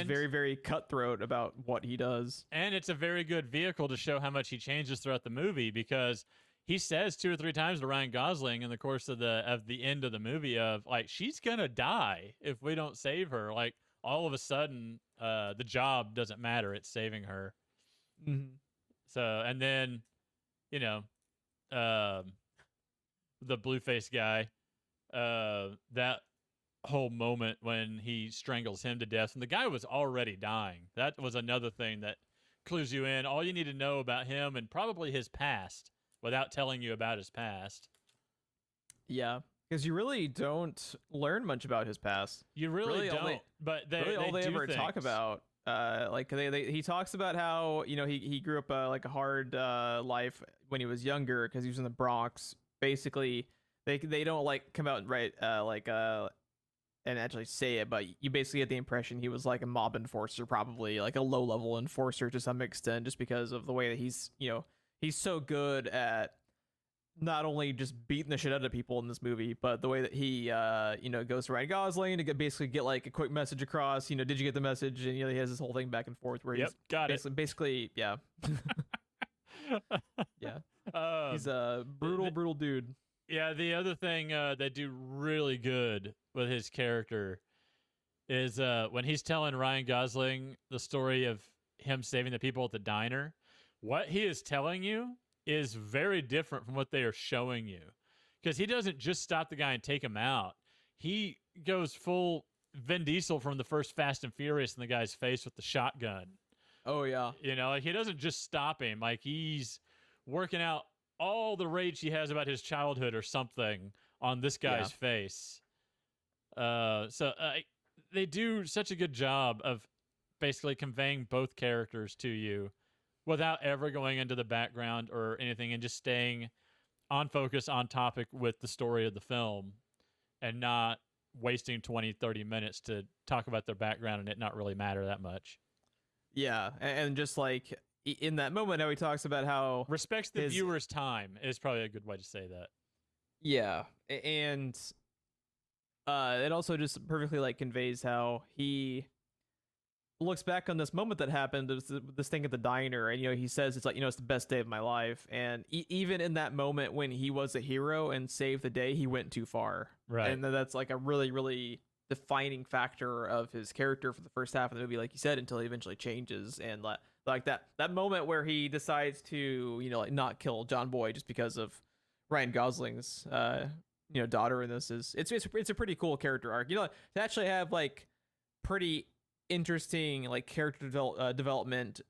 very, very cutthroat about what he does. And it's a very good vehicle to show how much he changes throughout the movie, because he says 2 or 3 times to Ryan Gosling in the course of the end of the movie of like, she's going to die if we don't save her. Like all of a sudden, the job doesn't matter. It's saving her. Mm-hmm. So, and then, the Blueface guy, that whole moment when he strangles him to death and the guy was already dying. That was another thing that clues you in. All you need to know about him and probably his past without telling you about his past. Yeah. because you really don't learn much about his past. You really, Really, all don't. they- But they Really, all they do ever talk things. about, like he talks about how he grew up like a hard life when he was younger because he was in the Bronx. Basically, they don't like come out and write and actually say it, but you basically get the impression he was like a mob enforcer, probably like a low level enforcer to some extent, just because of the way that he's so good at not only just beating the shit out of people in this movie, but the way that he goes to Ryan Gosling to basically get like a quick message across. Did you get the message? And he has this whole thing back and forth where Yep, he's got it. basically yeah. Yeah, he's Um, a brutal dude. Yeah, the other thing they do really good with his character is when he's telling Ryan Gosling the story of him saving the people at the diner, what he is telling you is very different from what they are showing you. Because he doesn't just stop the guy and take him out. He goes full Vin Diesel from the first Fast and Furious in the guy's face with the shotgun. Oh yeah, Like he doesn't just stop him. Like he's working out all the rage he has about his childhood or something on this guy's face. So they do such a good job of basically conveying both characters to you without ever going into the background or anything, and just staying on focus, on topic with the story of the film, and not wasting 20, 30 minutes to talk about their background and it not really matter that much. yeah, and just like in that moment, how he talks about how Respects the his- viewer's time is probably a good way to say that. yeah, and it also just perfectly like conveys how he looks back on this moment that happened, this thing at the diner, and he says it's like it's the best day of my life, and even in that moment when he was a hero and saved the day, he went too far, Right. and that's like a really really defining factor of his character for the first half of the movie, like you said, until he eventually changes. And like that moment where he decides to like not kill John Boy just because of Ryan Gosling's daughter in this it's a pretty cool character arc, to actually have like pretty interesting like character development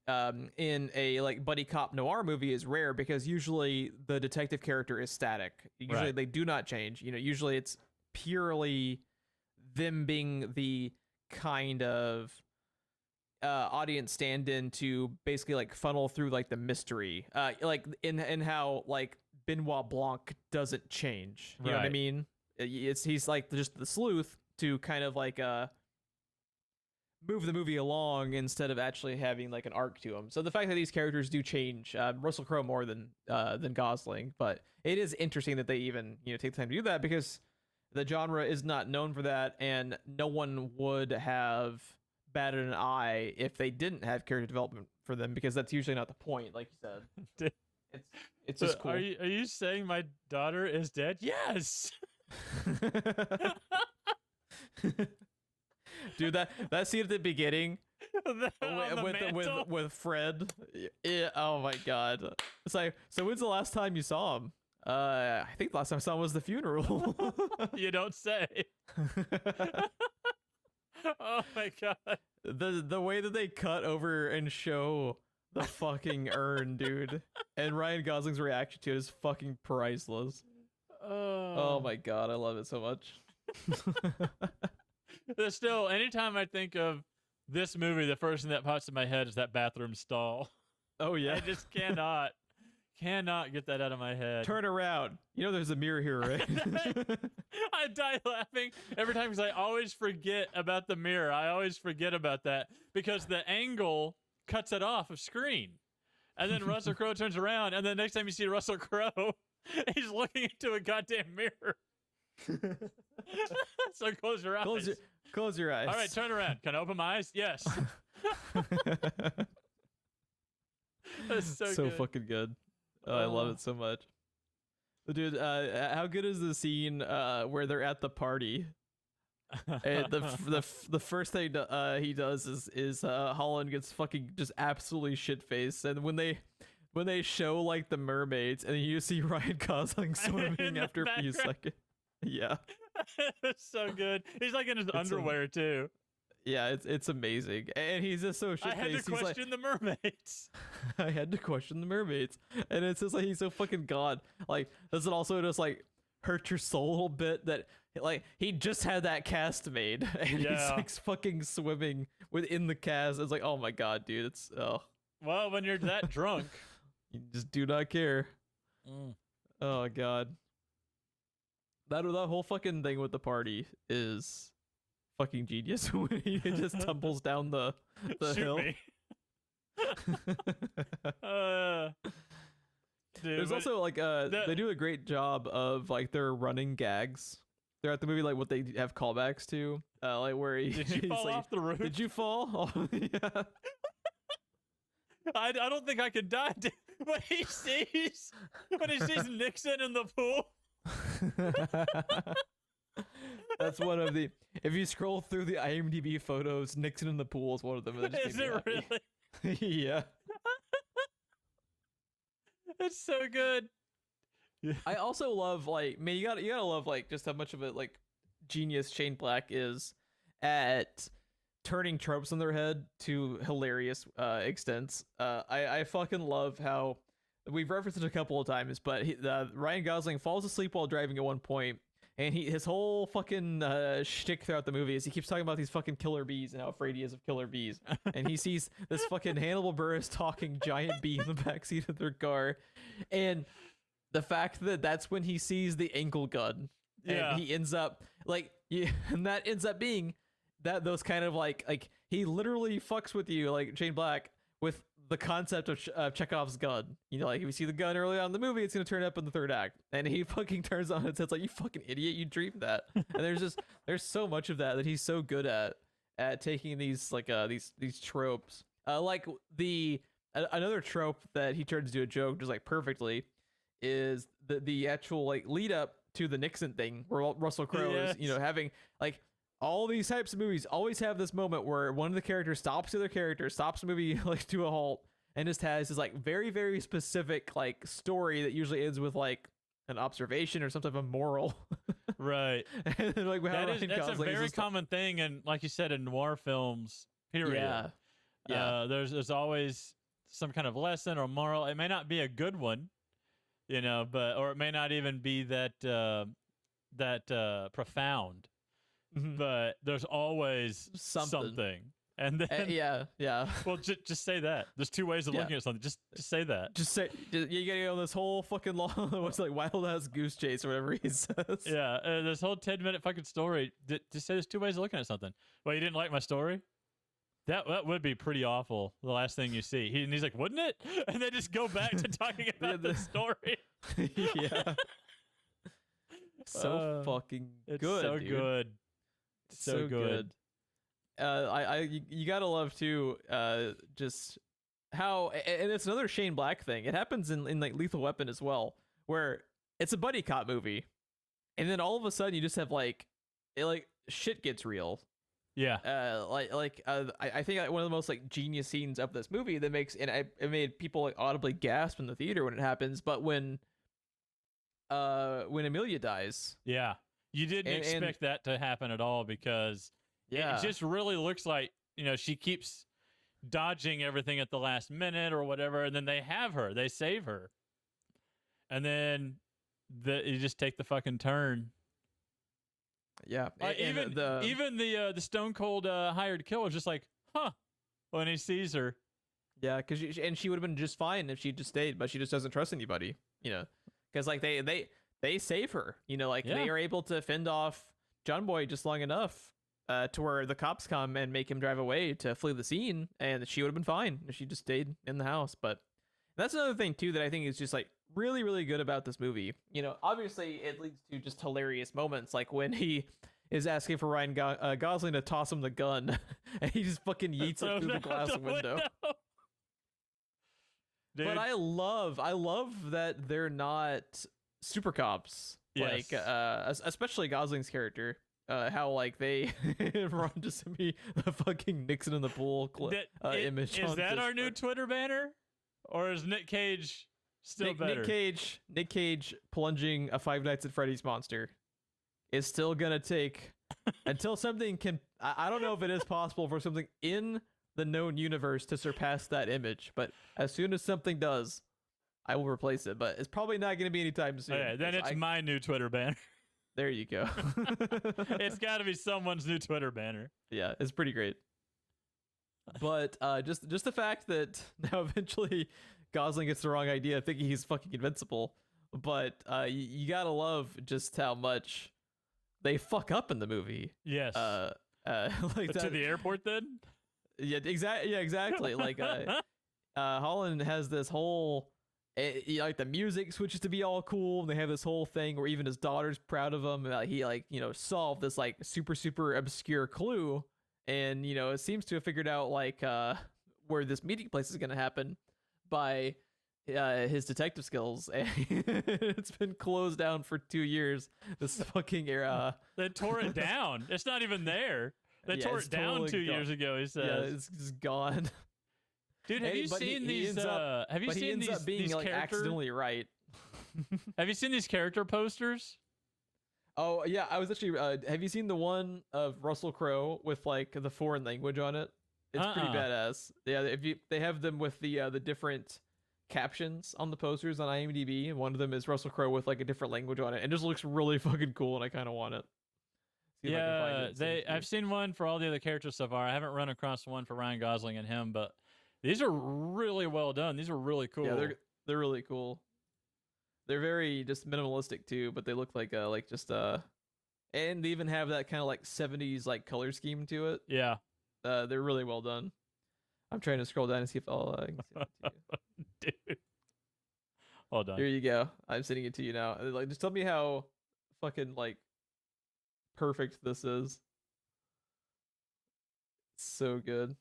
in a like buddy cop noir movie is rare, because usually the detective character is static. Usually Right. they do not change. Usually it's purely them being the kind of audience stand-in to basically like funnel through like the mystery, like in how like Benoit Blanc doesn't change. You know what I Right. mean? He's like just the sleuth to kind of like move the movie along instead of actually having like an arc to him. So the fact that these characters do change, Russell Crowe more than Gosling, but it is interesting that they even take the time to do that, because the genre is not known for that, and no one would have batted an eye if they didn't have character development for them, because that's usually not the point, like you said. It's just cool. Are you saying my daughter is dead? Yes. Dude, that scene at the beginning On the mantle? with Fred. Yeah, oh my god. It's like, so when's the last time you saw him? I think the last time I saw him was the funeral. You don't say. Oh my god. The way that they cut over and show the fucking urn, dude, and Ryan Gosling's reaction to it is fucking priceless. Oh my god, I love it so much. There's still, anytime I think of this movie, the first thing that pops in my head is that bathroom stall. Oh yeah. I just cannot get that out of my head. Turn around. There's a mirror here, right? I die laughing every time because I always forget about the mirror. I always forget about that because the angle cuts it off of screen. And then Russell Crowe turns around, and the next time you see Russell Crowe, he's looking into a goddamn mirror. So close your eyes. Close your eyes. All right, turn around. Can I open my eyes? Yes. That's so good. fucking good. I love it so much. Dude, how good is the scene where they're at the party? And the first thing he does is Holland gets fucking just absolutely shit faced, and when they show like the mermaids, and you see Ryan Gosling In swimming the after a few background. seconds. Yeah, It's so good. He's like in his underwear too. yeah, it's amazing, and he's just so shit I had to faced. He's like, question the mermaids. I had to question the mermaids, and it's just like he's so fucking god. Like, does it also just like hurt your soul a little bit that like he just had that cast made and he's like fucking swimming within the cast. It's like, oh my god, dude, it's Well, when you're that drunk, you just do not care. Oh god. That whole fucking thing with the party is fucking genius when he just tumbles down the Shoot hill. Me. Dude, There's also like they do a great job of like their running gags throughout the movie, like what they have callbacks to, like where did you fall like, off the roof? Did you fall? Oh, yeah. I don't think I could die. When he sees Nixon in the pool. That's one of the. If you scroll through the IMDb photos, Nixon in the pool is one of them. Is it really? Yeah. It's so good. I also love like, man, you gotta love like just how much of a like genius Shane Black is at turning tropes on their head to hilarious extents. I fucking love how we've referenced it a couple of times, but Ryan Gosling falls asleep while driving at one point, and his whole fucking shtick throughout the movie is he keeps talking about these fucking killer bees and how afraid he is of killer bees, and he sees this fucking Hannibal Buress talking giant bee in the backseat of their car, and the fact that that's when he sees the ankle gun, and he ends up like, and that ends up being that those kind of like he literally fucks with you, like Shane Black, with the concept of Chekhov's gun. You know, like if you see the gun early on in the movie, it's gonna turn up in the third act, and he fucking turns on it and says like, "You fucking idiot, you dreamed that." And there's so much of that he's so good at taking these like these tropes. Like another trope that he turns into a joke just like perfectly is the actual like lead up to the Nixon thing, where Russell Crowe is, you know, having like. All these types of movies always have this moment where one of the characters stops the other character, stops the movie like to a halt, and just has this like very, very specific like story that usually ends with like an observation or some type of moral. Right. And then, like, that's a very common thing, and like you said, in noir films, period. Yeah. There's always some kind of lesson or moral. It may not be a good one, you know, or it may not even be that profound. But there's always something. And then yeah. Well, just say that. There's two ways of looking at something. Just say that. You gotta go this whole fucking long what's like wild ass goose chase or whatever he says. Yeah, this whole 10-minute fucking story. Just say there's two ways of looking at something. Well, you didn't like my story? That would be pretty awful. The last thing you see, he's like, wouldn't it? And they just go back to talking about the story. Yeah. So fucking it's good. So dude. good. So good. You gotta love too, just how, and it's another Shane Black thing. It happens in like Lethal Weapon as well, where it's a buddy cop movie, and then all of a sudden you just have like shit gets real. Yeah. I think like one of the most like genius scenes of this movie that makes, and it made people like audibly gasp in the theater when it happens, but when Amelia dies. Yeah. You didn't expect that to happen at all, because it just really looks like, you know, she keeps dodging everything at the last minute or whatever, and then they save her, and then you just take the fucking turn. Yeah, even the Stone Cold hired killer is just like, huh, when he sees her. Yeah, because she would have been just fine if she just stayed, but she just doesn't trust anybody, you know, because like they save her, you know, like they are able to fend off John Boy just long enough to where the cops come and make him drive away to flee the scene, and she would have been fine if she just stayed in the house. But that's another thing too that I think is just like really, really good about this movie. You know, obviously it leads to just hilarious moments, like when he is asking for Ryan Gosling to toss him the gun, and he just fucking yeets it through the glass window. Dude. But I love that they're not super cops, like especially Gosling's character. How like they run to send me the fucking Nixon in the pool image. Is that our new Twitter banner, or is Nick Cage still better? Nick Cage plunging a Five Nights at Freddy's monster is still gonna take until something can. I don't know if it is possible for something in the known universe to surpass that image, but as soon as something does, I will replace it, but it's probably not going to be anytime soon. Okay, then it's my new Twitter banner. There you go. It's got to be someone's new Twitter banner. Yeah, it's pretty great. But just the fact that now eventually Gosling gets the wrong idea, thinking he's fucking invincible. But you gotta love just how much they fuck up in the movie. Yes. Like to the airport then? Yeah, exactly. Yeah, exactly. Like Holland has this whole like the music switches to be all cool, and they have this whole thing where even his daughter's proud of him. He like solved this like super obscure clue, and it seems to have figured out like where this meeting place is gonna happen by his detective skills, and it's been closed down for 2 years. This fucking era. They tore it down. It's not even there. They tore it down totally 2 years ago. He says, "Yeah, it's just gone." Dude, have you seen these? Have you seen these? Being these like accidentally right. Have you seen these character posters? Oh yeah, I was actually. Have you seen the one of Russell Crowe with like the foreign language on it? It's pretty badass. Yeah, they have them with the different captions on the posters on IMDb, and one of them is Russell Crowe with like a different language on it, and it just looks really fucking cool, and I kind of want it. See if I can find it. I've seen one for all the other characters so far. I haven't run across one for Ryan Gosling and him, but these are really well done. These are really cool. Yeah, they're really cool. They're very just minimalistic too, but they look like just and they even have that kind of like 70s like color scheme to it. Yeah. They're really well done. I'm trying to scroll down and see if I can send it to you. Dude. Hold on. Here you go. I'm sending it to you now. Like, just tell me how fucking like perfect this is. It's so good.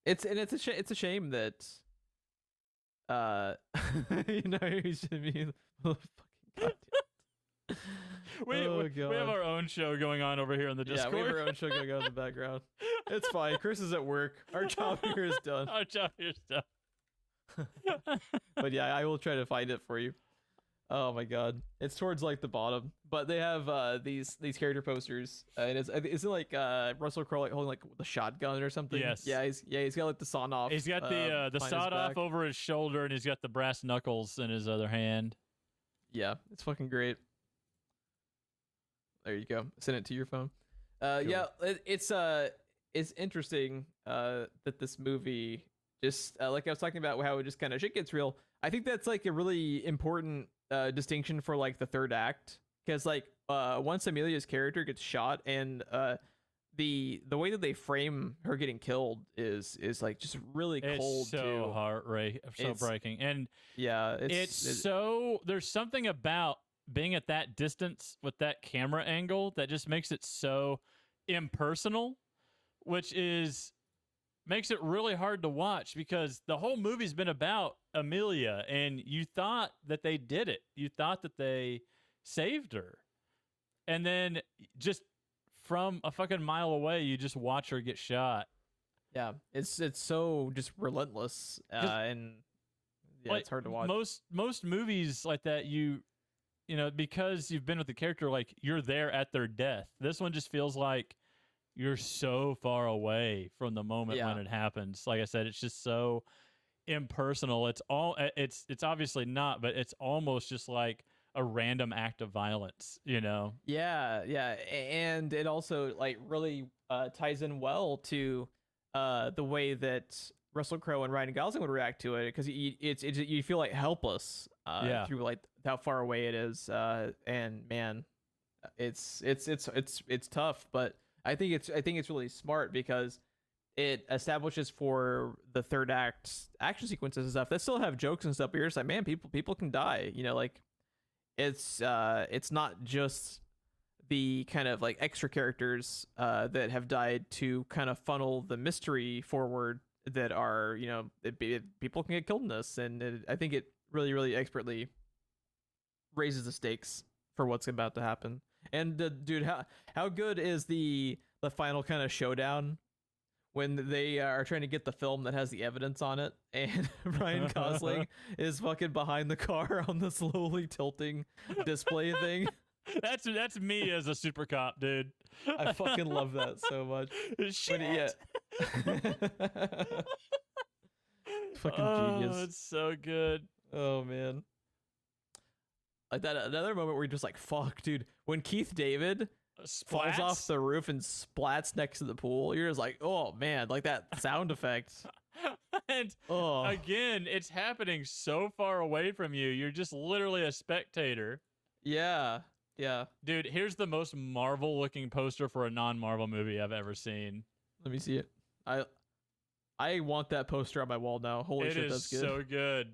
It's a shame that you should be fucking goddamn. We have our own show going on over here in the Discord. Yeah, we have our own show going on in the background. It's fine. Chris is at work. Our job here is done. Our job here is done. But yeah, I will try to find it for you. Oh my god, it's towards like the bottom. But they have these character posters, and isn't like Russell Crowe like holding like the shotgun or something? Yes. Yeah, he's got like the sawn off. He's got the sawed off over his shoulder, and he's got the brass knuckles in his other hand. Yeah, it's fucking great. There you go. Send it to your phone. Cool. Yeah, it's interesting that this movie just like I was talking about how it just kind of shit gets real. I think that's like a really important distinction for like the third act, because like once Amelia's character gets shot, and the way that they frame her getting killed is like just really cold. It's so too. Breaking, and yeah, it's so there's something about being at that distance with that camera angle that just makes it so impersonal, which makes it really hard to watch, because the whole movie's been about Amelia, and you thought that they did it. You thought that they saved her. And then just from a fucking mile away, you just watch her get shot. Yeah, it's so just relentless, and yeah, like, it's hard to watch. Most movies like that, because you've been with the character, like you're there at their death. This one just feels like you're so far away from the moment when it happens. Like I said, it's just so impersonal. It's obviously not, but it's almost just like a random act of violence, Yeah, and it also like really ties in well to the way that Russell Crowe and Ryan Gosling would react to it, because you feel like helpless through like how far away it is, and man, it's tough, but I think it's really smart, because it establishes for the third act action sequences and stuff that still have jokes and stuff, but you're just like, man, people can die, like it's not just the kind of like extra characters that have died to kind of funnel the mystery forward that are people can get killed in this, and I think it really, really expertly raises the stakes for what's about to happen. And dude, how good is the final kind of showdown when they are trying to get the film that has the evidence on it, and Ryan Gosling is fucking behind the car on the slowly tilting display thing. That's me as a super cop, dude. I fucking love that so much. Shit. Fucking genius. It's so good. Oh man. Like that another moment where you're just like, fuck, dude. When Keith David falls off the roof and splats next to the pool, you're just like, oh man, like that sound effect. And again, it's happening so far away from you. You're just literally a spectator. Yeah. Yeah. Dude, here's the most Marvel looking poster for a non-Marvel movie I've ever seen. Let me see it. I want that poster on my wall now. Holy shit, that's good. So good.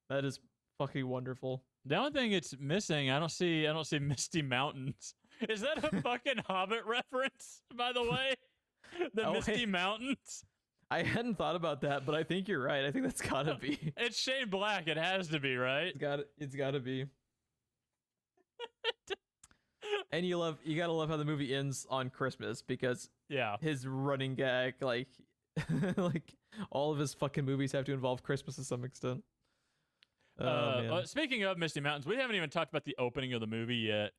That is fucking wonderful. The only thing it's missing, I don't see Misty Mountains. Is that a fucking Hobbit reference, by the way? The Misty Mountains? I hadn't thought about that, but I think you're right. I think that's gotta be. It's Shane Black. It has to be, right? It's gotta be. And you gotta love how the movie ends on Christmas because his running gag, like like all of his fucking movies have to involve Christmas to some extent. Speaking of Misty Mountains, we haven't even talked about the opening of the movie yet.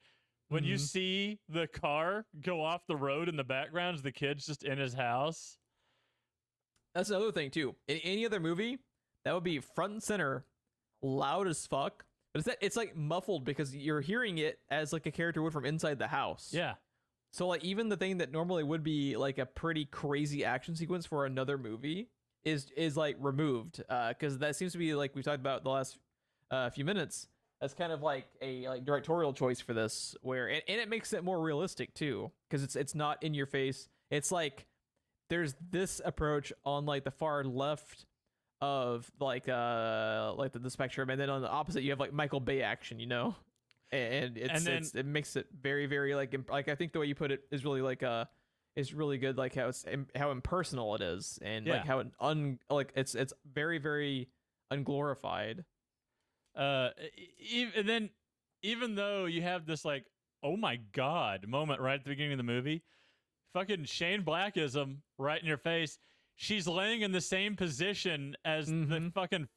When you see the car go off the road in the background, the kid's just in his house. That's another thing too. In any other movie, that would be front and center, loud as fuck. But it's like muffled because you're hearing it as like a character would from inside the house. Yeah. So like even the thing that normally would be like a pretty crazy action sequence for another movie is like removed because that seems to be like we've talked about the last few minutes. That's kind of like a directorial choice for this, where and it makes it more realistic too because it's not in your face. It's like there's this approach on like the far left of like the spectrum, and then on the opposite you have like Michael Bay action, and it makes it very very like I think the way you put it is really like is really good, like how impersonal it is, and like how it's very very unglorified. Even though you have this like oh my god moment right at the beginning of the movie, fucking Shane Blackism right in your face. She's laying in the same position as the fucking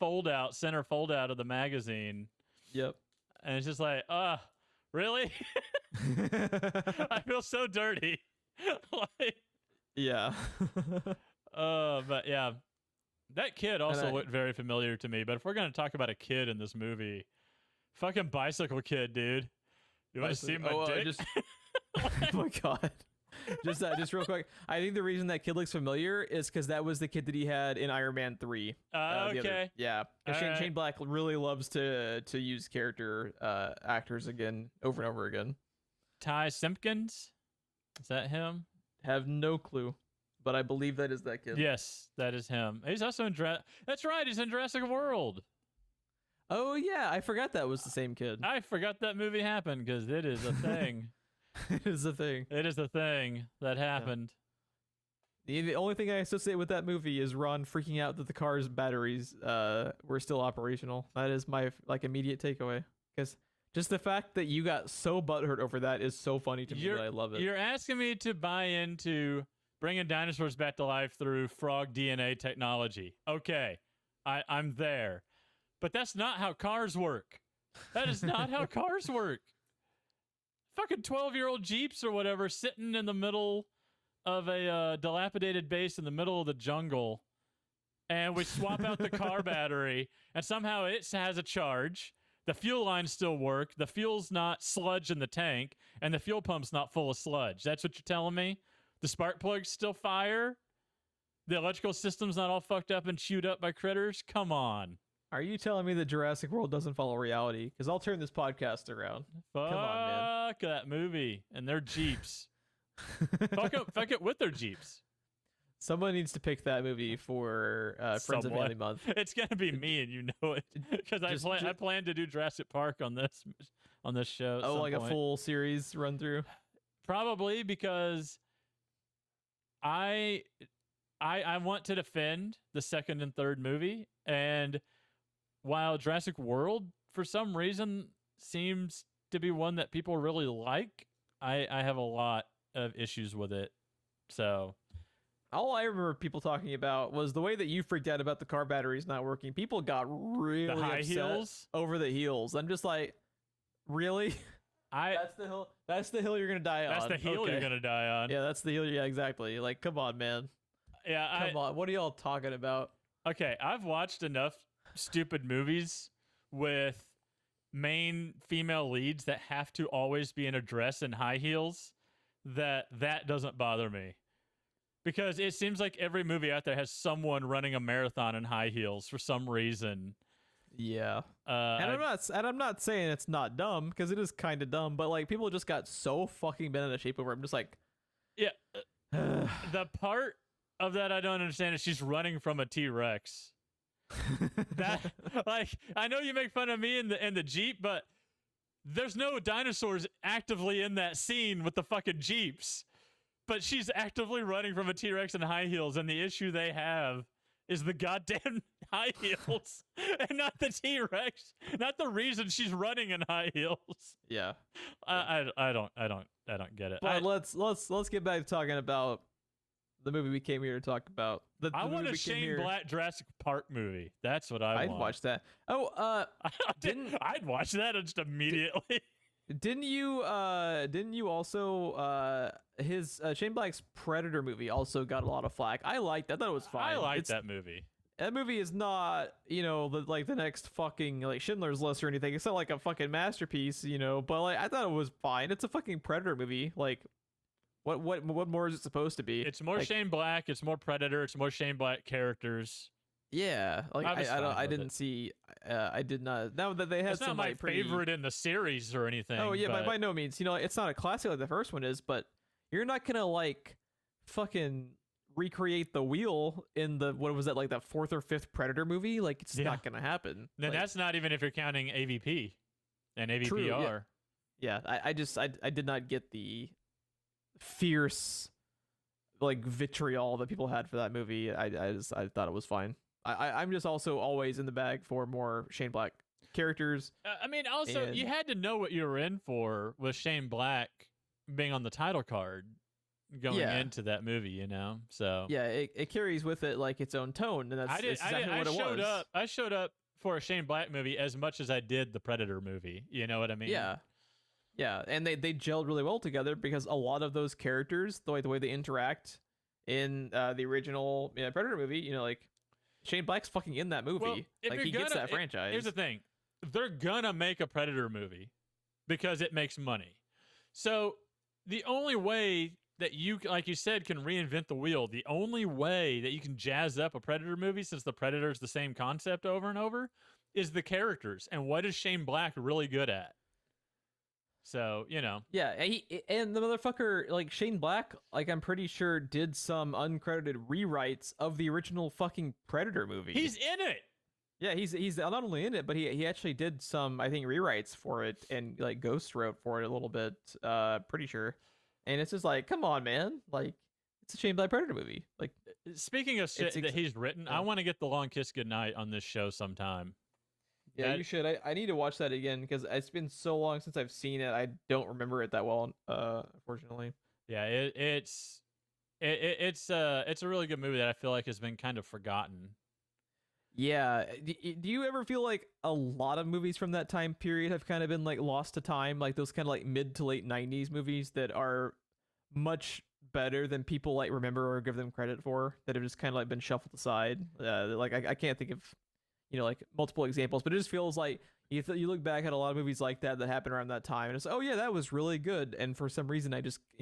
center fold out of the magazine. Yep. And it's just like, really? I feel so dirty. Like, yeah. But yeah. That kid also looked very familiar to me. But if we're going to talk about a kid in this movie, fucking bicycle kid, dude. You want to see my dick? Oh my god. Just real quick. I think the reason that kid looks familiar is because that was the kid that he had in Iron Man 3. Okay. Shane Black really loves to use character actors again over and over again. Ty Simpkins? Is that him? Have no clue, but I believe that is that kid. Yes, that is him. He's also in That's right, he's in Jurassic World. Oh yeah, I forgot that was the same kid. I forgot that movie happened because it is a thing. It is a thing. It is a thing that happened. Yeah. The only thing I associate with that movie is Ron freaking out that the car's batteries were still operational. That is my immediate takeaway. Because just the fact that you got so butthurt over that is so funny to me that I love it. You're asking me to buy into bringing dinosaurs back to life through frog DNA technology. Okay, I'm there. But that's not how cars work. That is not how cars work. Fucking 12-year-old Jeeps or whatever sitting in the middle of a dilapidated base in the middle of the jungle, and we swap out the car battery, and somehow it has a charge. The fuel lines still work. The fuel's not sludge in the tank, and the fuel pump's not full of sludge. That's what you're telling me? The spark plugs still fire? The electrical system's not all fucked up and chewed up by critters? Come on. Are you telling me that Jurassic World doesn't follow reality? Because I'll turn this podcast around. Fuck Come on, man. That movie and their Jeeps. fuck it with their Jeeps. Someone needs to pick that movie for Friends and Family Month. It's gonna be me, and you know it, because I plan to do Jurassic Park on this show. Oh, like a full series run through. Probably because I want to defend the second and third movie, and while Jurassic World for some reason seems to be one that people really like, I have a lot of issues with it. So all I remember people talking about was the way that you freaked out about the car batteries not working. People got really upset heels over the heels. I'm just like, really? That's the hill you're gonna die on. That's the hill you're gonna die on. Yeah, that's the hill. Yeah, exactly. Like, come on, man. Yeah, come on. What are y'all talking about? Okay, I've watched enough stupid movies with main female leads that have to always be in a dress and high heels, that doesn't bother me. Because it seems like every movie out there has someone running a marathon in high heels for some reason. Yeah. And I'm not saying it's not dumb, because it is kind of dumb, but like people just got so fucking bent out of shape over it. I'm just like, yeah. The part of that I don't understand is she's running from a T-Rex. That, like, I know you make fun of me in the Jeep, but there's no dinosaurs actively in that scene with the fucking Jeeps. But she's actively running from a T-Rex in high heels, and the issue they have is the goddamn high heels, and not the T-Rex, not the reason she's running in high heels. yeah. I don't get it. But let's get back to talking about the movie we came here to talk about. I want a Shane Black Jurassic Park movie. That's what I want. I'd watch that. Oh, I'd watch that just immediately. Didn't you also his Shane Black's Predator movie also got a lot of flack. I liked that. I thought it was fine. I liked that movie. That movie is not, the next fucking like Schindler's List or anything. It's not like a fucking masterpiece, but like I thought it was fine. It's a fucking Predator movie. Like what more is it supposed to be? It's more like, Shane Black, it's more Predator, it's more Shane Black characters. Yeah, like I didn't see. I did not. Now that they had it's not some my like, pretty... favorite in the series or anything. Oh yeah, but... by no means. It's not a classic like the first one is, but you're not gonna like fucking recreate the wheel in the what was that like that fourth or fifth Predator movie? Like it's not gonna happen. And that's not even if you're counting AVP and AVPR. True, yeah. I did not get the fierce like vitriol that people had for that movie. I thought it was fine. I'm just also always in the bag for more Shane Black characters. I mean, also, you had to know what you were in for with Shane Black being on the title card going into that movie, So yeah, it carries with it like its own tone, and that's exactly what it was. I showed up for a Shane Black movie as much as I did the Predator movie. You know what I mean? Yeah, and they gelled really well together because a lot of those characters, the way they interact in the original Predator movie, like. Shane Black's fucking in that movie. Well, like he gets that franchise. Here's the thing. They're gonna make a Predator movie because it makes money. So the only way that you, like you said, can reinvent the wheel, the only way that you can jazz up a Predator movie, since the Predator's the same concept over and over, is the characters. And what is Shane Black really good at? So, Yeah, and the motherfucker, like, Shane Black, like, I'm pretty sure did some uncredited rewrites of the original fucking Predator movie. He's in it! Yeah, he's not only in it, but he actually did some, I think, rewrites for it, and, like, ghost wrote for it a little bit, pretty sure. And it's just like, come on, man. Like, it's a Shane Black Predator movie. Like, speaking of shit that he's written, I want to get The Long Kiss Goodnight on this show sometime. Yeah, you should. I need to watch that again because it's been so long since I've seen it. I don't remember it that well, unfortunately. Yeah, it's a really good movie that I feel like has been kind of forgotten. Yeah. Do you ever feel like a lot of movies from that time period have kind of been like lost to time, like those kind of like mid to late 90s movies that are much better than people like remember or give them credit for, that have just kind of like been shuffled aside? Like I can't think of like multiple examples, but it just feels like you look back at a lot of movies like that happened around that time, and it's oh yeah, that was really good, and for some reason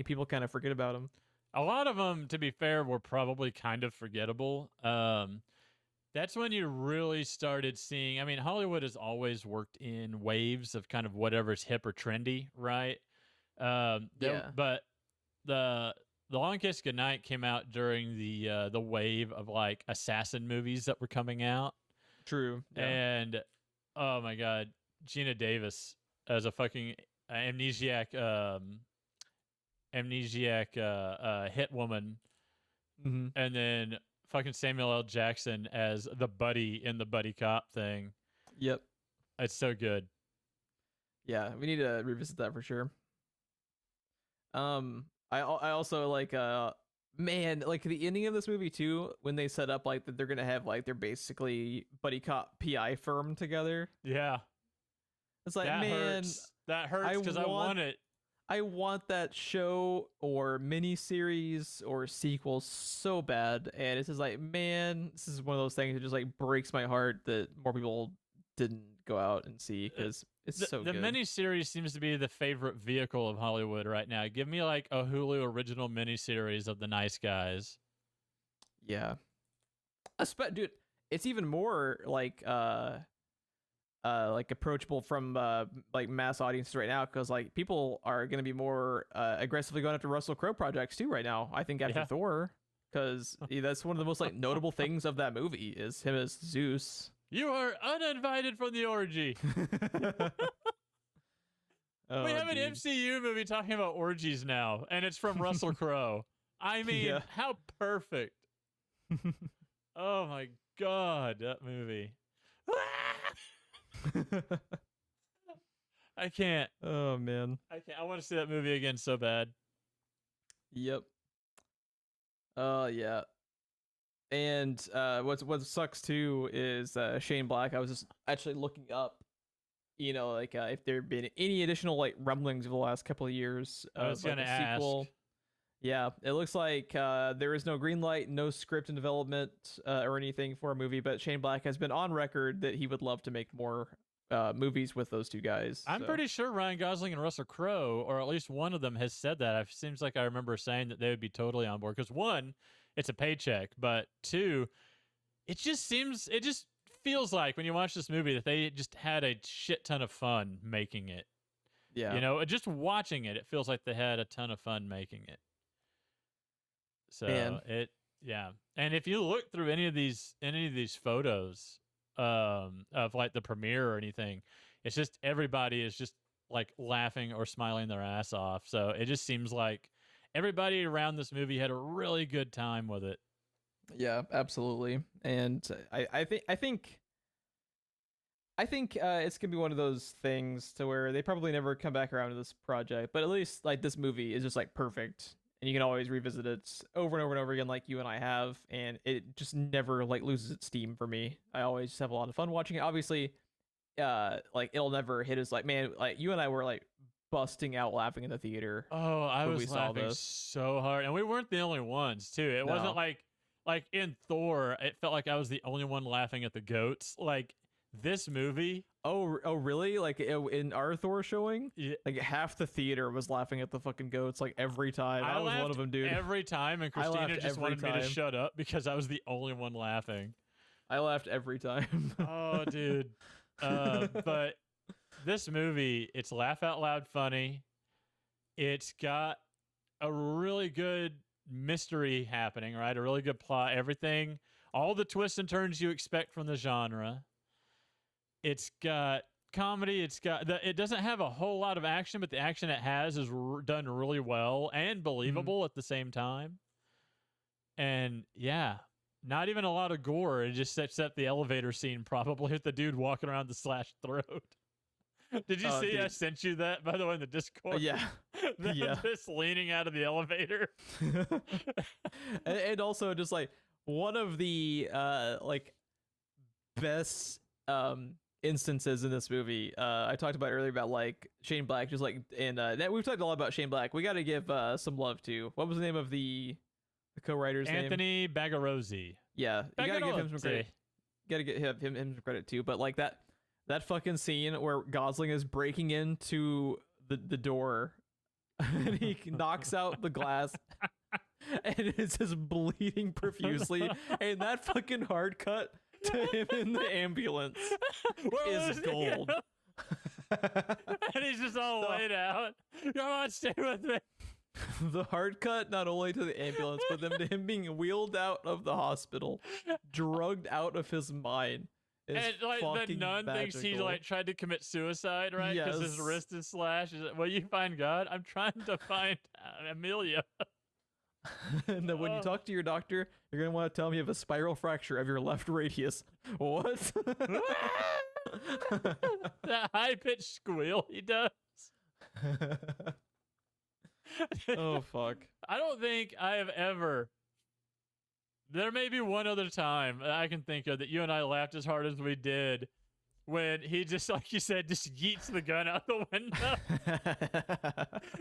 people kind of forget about them. A lot of them, to be fair, were probably kind of forgettable. That's when you really started seeing. I mean, Hollywood has always worked in waves of kind of whatever's hip or trendy, right? But the Long Kiss Goodnight came out during the wave of like assassin movies that were coming out. True. Yeah. And oh my god, Gina Davis as a fucking amnesiac hit woman, and then fucking Samuel L. Jackson as the buddy in the buddy cop thing. Yep, it's so good. Yeah, we need to revisit that for sure. I also like man, like the ending of this movie too, when they set up like that they're gonna have like they're basically buddy cop PI firm together. Yeah, it's like that hurts because I want it. I want that show or miniseries or sequel so bad, and it's just like, man, this is one of those things that just like breaks my heart that more people didn't go out and see because it's so the good. miniseries seems to be the favorite vehicle of Hollywood right now. Give me like a Hulu original miniseries of the Nice Guys. Yeah. Dude, it's even more like approachable from like mass audiences right now because like people are going to be more aggressively going after Russell Crowe projects too right now. I think after Yeah. Thor, because that's one of the most like notable things of that movie is him as Zeus. You are uninvited from the orgy. Oh, We have an dude. MCU movie talking about orgies now, and it's from Russell Crowe. I mean, Yeah. how perfect. Oh my god, that movie. I can't. Oh man. I can't. I want to see that movie again so bad. Yep. Yeah. And what sucks too is Shane Black. I was just actually looking up, like if there had been any additional like rumblings over the last couple of years I was of like gonna a sequel. ask. Yeah, it looks like there is no green light, no script in development or anything for a movie, but Shane Black has been on record that he would love to make more movies with those two guys. I'm pretty sure Ryan Gosling and Russell Crowe, or at least one of them, has said that. It seems like I remember saying that they would be totally on board. Because one, it's a paycheck, but two, it just feels like when you watch this movie that they just had a shit ton of fun making it. Yeah. Just watching it, it feels like they had a ton of fun making it. So Man. yeah. And if you look through any of these photos of like the premiere or anything, it's just everybody is just like laughing or smiling their ass off. So it just seems like everybody around this movie had a really good time with it. Yeah, absolutely. And I think it's gonna be one of those things to where they probably never come back around to this project, but at least like this movie is just like perfect, and you can always revisit it over and over and over again, like you and I have, and it just never like loses its steam for me. I always just have a lot of fun watching it. Obviously, like it'll never hit as like man, like you and I were like busting out laughing in the theater. Oh, I when we was saw laughing this. so hard, and we weren't the only ones too. It No. wasn't like in Thor. It felt like I was the only one laughing at the goats. Like this movie. Oh, really? Like in our Thor showing, Yeah, like half the theater was laughing at the fucking goats like every time. I was one laughed of them, dude. every time, and I Christina laughed just every wanted me to time. shut up because I was the only one laughing. I laughed every time. Oh, dude. But this movie, it's laugh out loud funny. It's got a really good mystery happening, right? A really good plot. Everything, all the twists and turns you expect from the genre. It's got comedy. It doesn't have a whole lot of action, but the action it has is done really well and believable at the same time. And yeah, not even a lot of gore. It just sets up the elevator scene, probably with the dude walking around the slashed throat. Did you see? Dude. I sent you that, by the way, in the Discord. Yeah. Them Yeah. just leaning out of the elevator. and also just like one of the like best instances in this movie. I talked about earlier about like Shane Black, just like and we've talked a lot about Shane Black. We got to give some love to what was the name of the co-writer's name? Anthony Bagarozzi. Yeah, you gotta give him some credit. Gotta get him some credit too. But like that fucking scene where Gosling is breaking into the door and he knocks out the glass and it's just bleeding profusely, and that fucking hard cut to him in the ambulance is gold. And he's just all laid out. Come on, stay with me. The hard cut not only to the ambulance, but then to him being wheeled out of the hospital, drugged out of his mind. And like the nun thinks he like tried to commit suicide, right? Because his wrist is slashed. He's like, "Will you find God? I'm trying to find Amelia." And then when you talk to your doctor, you're gonna want to tell him you have a spiral fracture of your left radius. What? That high pitched squeal he does. Oh fuck! I don't think I have ever. There may be one other time I can think of that you and I laughed as hard as we did when he just, like you said, just yeets the gun out the window.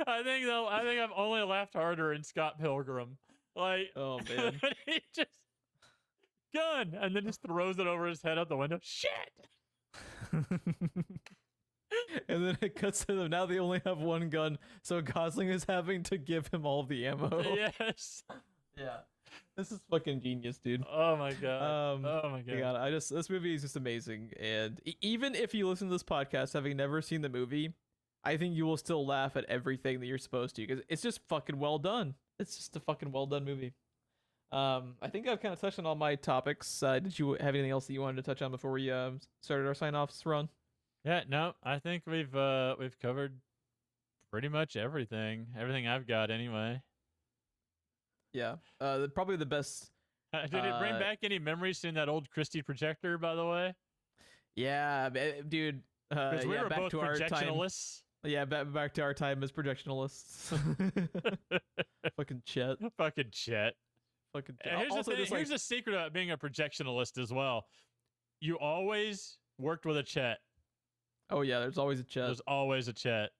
I think I've only laughed harder in Scott Pilgrim. Like, oh man, he just gun and then just throws it over his head out the window. Shit. And then it cuts to them. Now they only have one gun, so Gosling is having to give him all the ammo. Yes. Yeah. This is fucking genius, dude. Oh my god. Oh my God, god. this movie is just amazing. And even if you listen to this podcast having never seen the movie, I think you will still laugh at everything that you're supposed to because it's just fucking well done. It's just a fucking well done movie. I think I've kind of touched on all my topics. Did you have anything else that you wanted to touch on before we started our sign-offs run? Yeah, no, I think we've covered pretty much everything. Everything I've got anyway. Yeah. Probably the best. Did it bring back any memories seeing that old Christie projector, by the way? Yeah, dude. Because we were back both to our time. projectionalists. Yeah, back to our time as projectionalists. Fucking Chet. Fucking Chet. Fucking And here's also the thing. just, like, Here's the secret about being a projectionalist as well. You always worked with a Chet. oh yeah, there's always a Chet. There's always a Chet.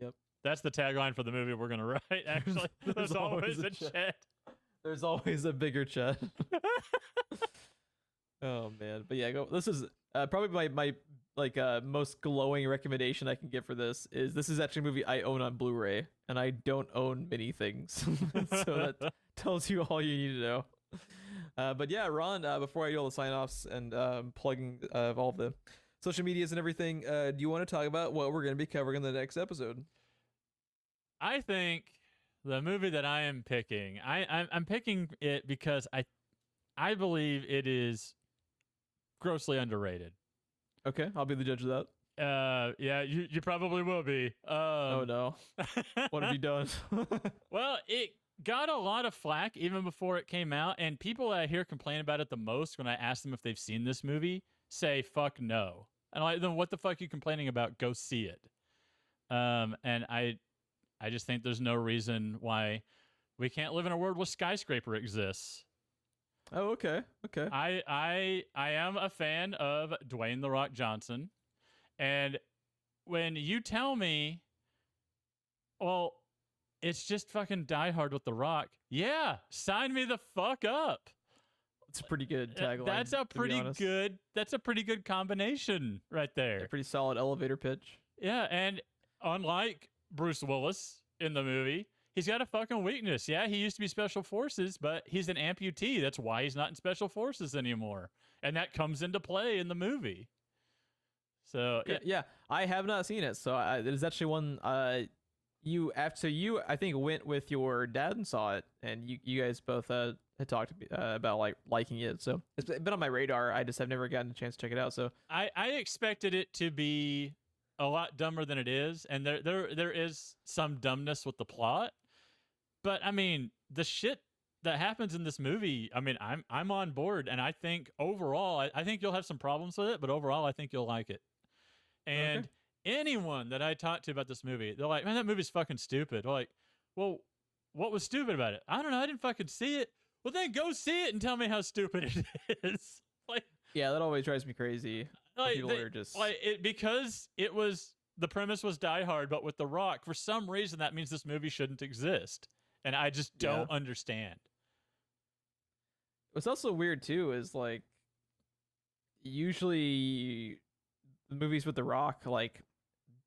Yep. That's the tagline for the movie we're gonna write. Actually, there's always a Chet. There's always a bigger Chet. Oh man, but yeah, this is probably my like most glowing recommendation I can give for this is actually a movie I own on Blu-ray, and I don't own many things, so that tells you all you need to know. But yeah, Ron, before I do all the sign-offs and plugging all of the social medias and everything, do you want to talk about what we're going to be covering in the next episode? I think the movie that I am picking, I'm picking it because I believe it is grossly underrated. Okay, I'll be the judge of that. Yeah, you probably will be. Oh no, what have you done? Well, it got a lot of flack even before it came out, and people that I hear complain about it the most when I ask them if they've seen this movie say "fuck no," and I'm like, then what the fuck are you complaining about? Go see it. And I just think there's no reason why we can't live in a world where Skyscraper exists. Oh, okay. I am a fan of Dwayne "The Rock" Johnson, and when you tell me, well, it's just fucking Die Hard with The Rock, yeah, sign me the fuck up. It's a pretty good tagline. That's a pretty good combination right there. A pretty solid elevator pitch. Yeah, and unlike Bruce Willis in the movie, he's got a fucking weakness. Yeah, he used to be Special Forces, but he's an amputee. That's why he's not in Special Forces anymore. And that comes into play in the movie. So yeah, I have not seen it. So there's actually one you I think went with your dad and saw it, and you guys both had talked to me, about liking it. So it's been on my radar. I just have never gotten a chance to check it out. So I expected it to be a lot dumber than it is, and there is some dumbness with the plot. But I mean, the shit that happens in this movie, I mean, I'm on board, and I think overall, I think you'll have some problems with it, but overall, I think you'll like it. And anyone that I talk to about this movie, they're like, "Man, that movie's fucking stupid." They're like, "Well, what was stupid about it?" "I don't know. I didn't fucking see it." "Well, then go see it and tell me how stupid it is." Like, yeah, that always drives me crazy. like people are just because it was the premise was Die Hard, but with The Rock. For some reason, that means this movie shouldn't exist, and I just don't understand. What's also weird too is like usually the movies with The Rock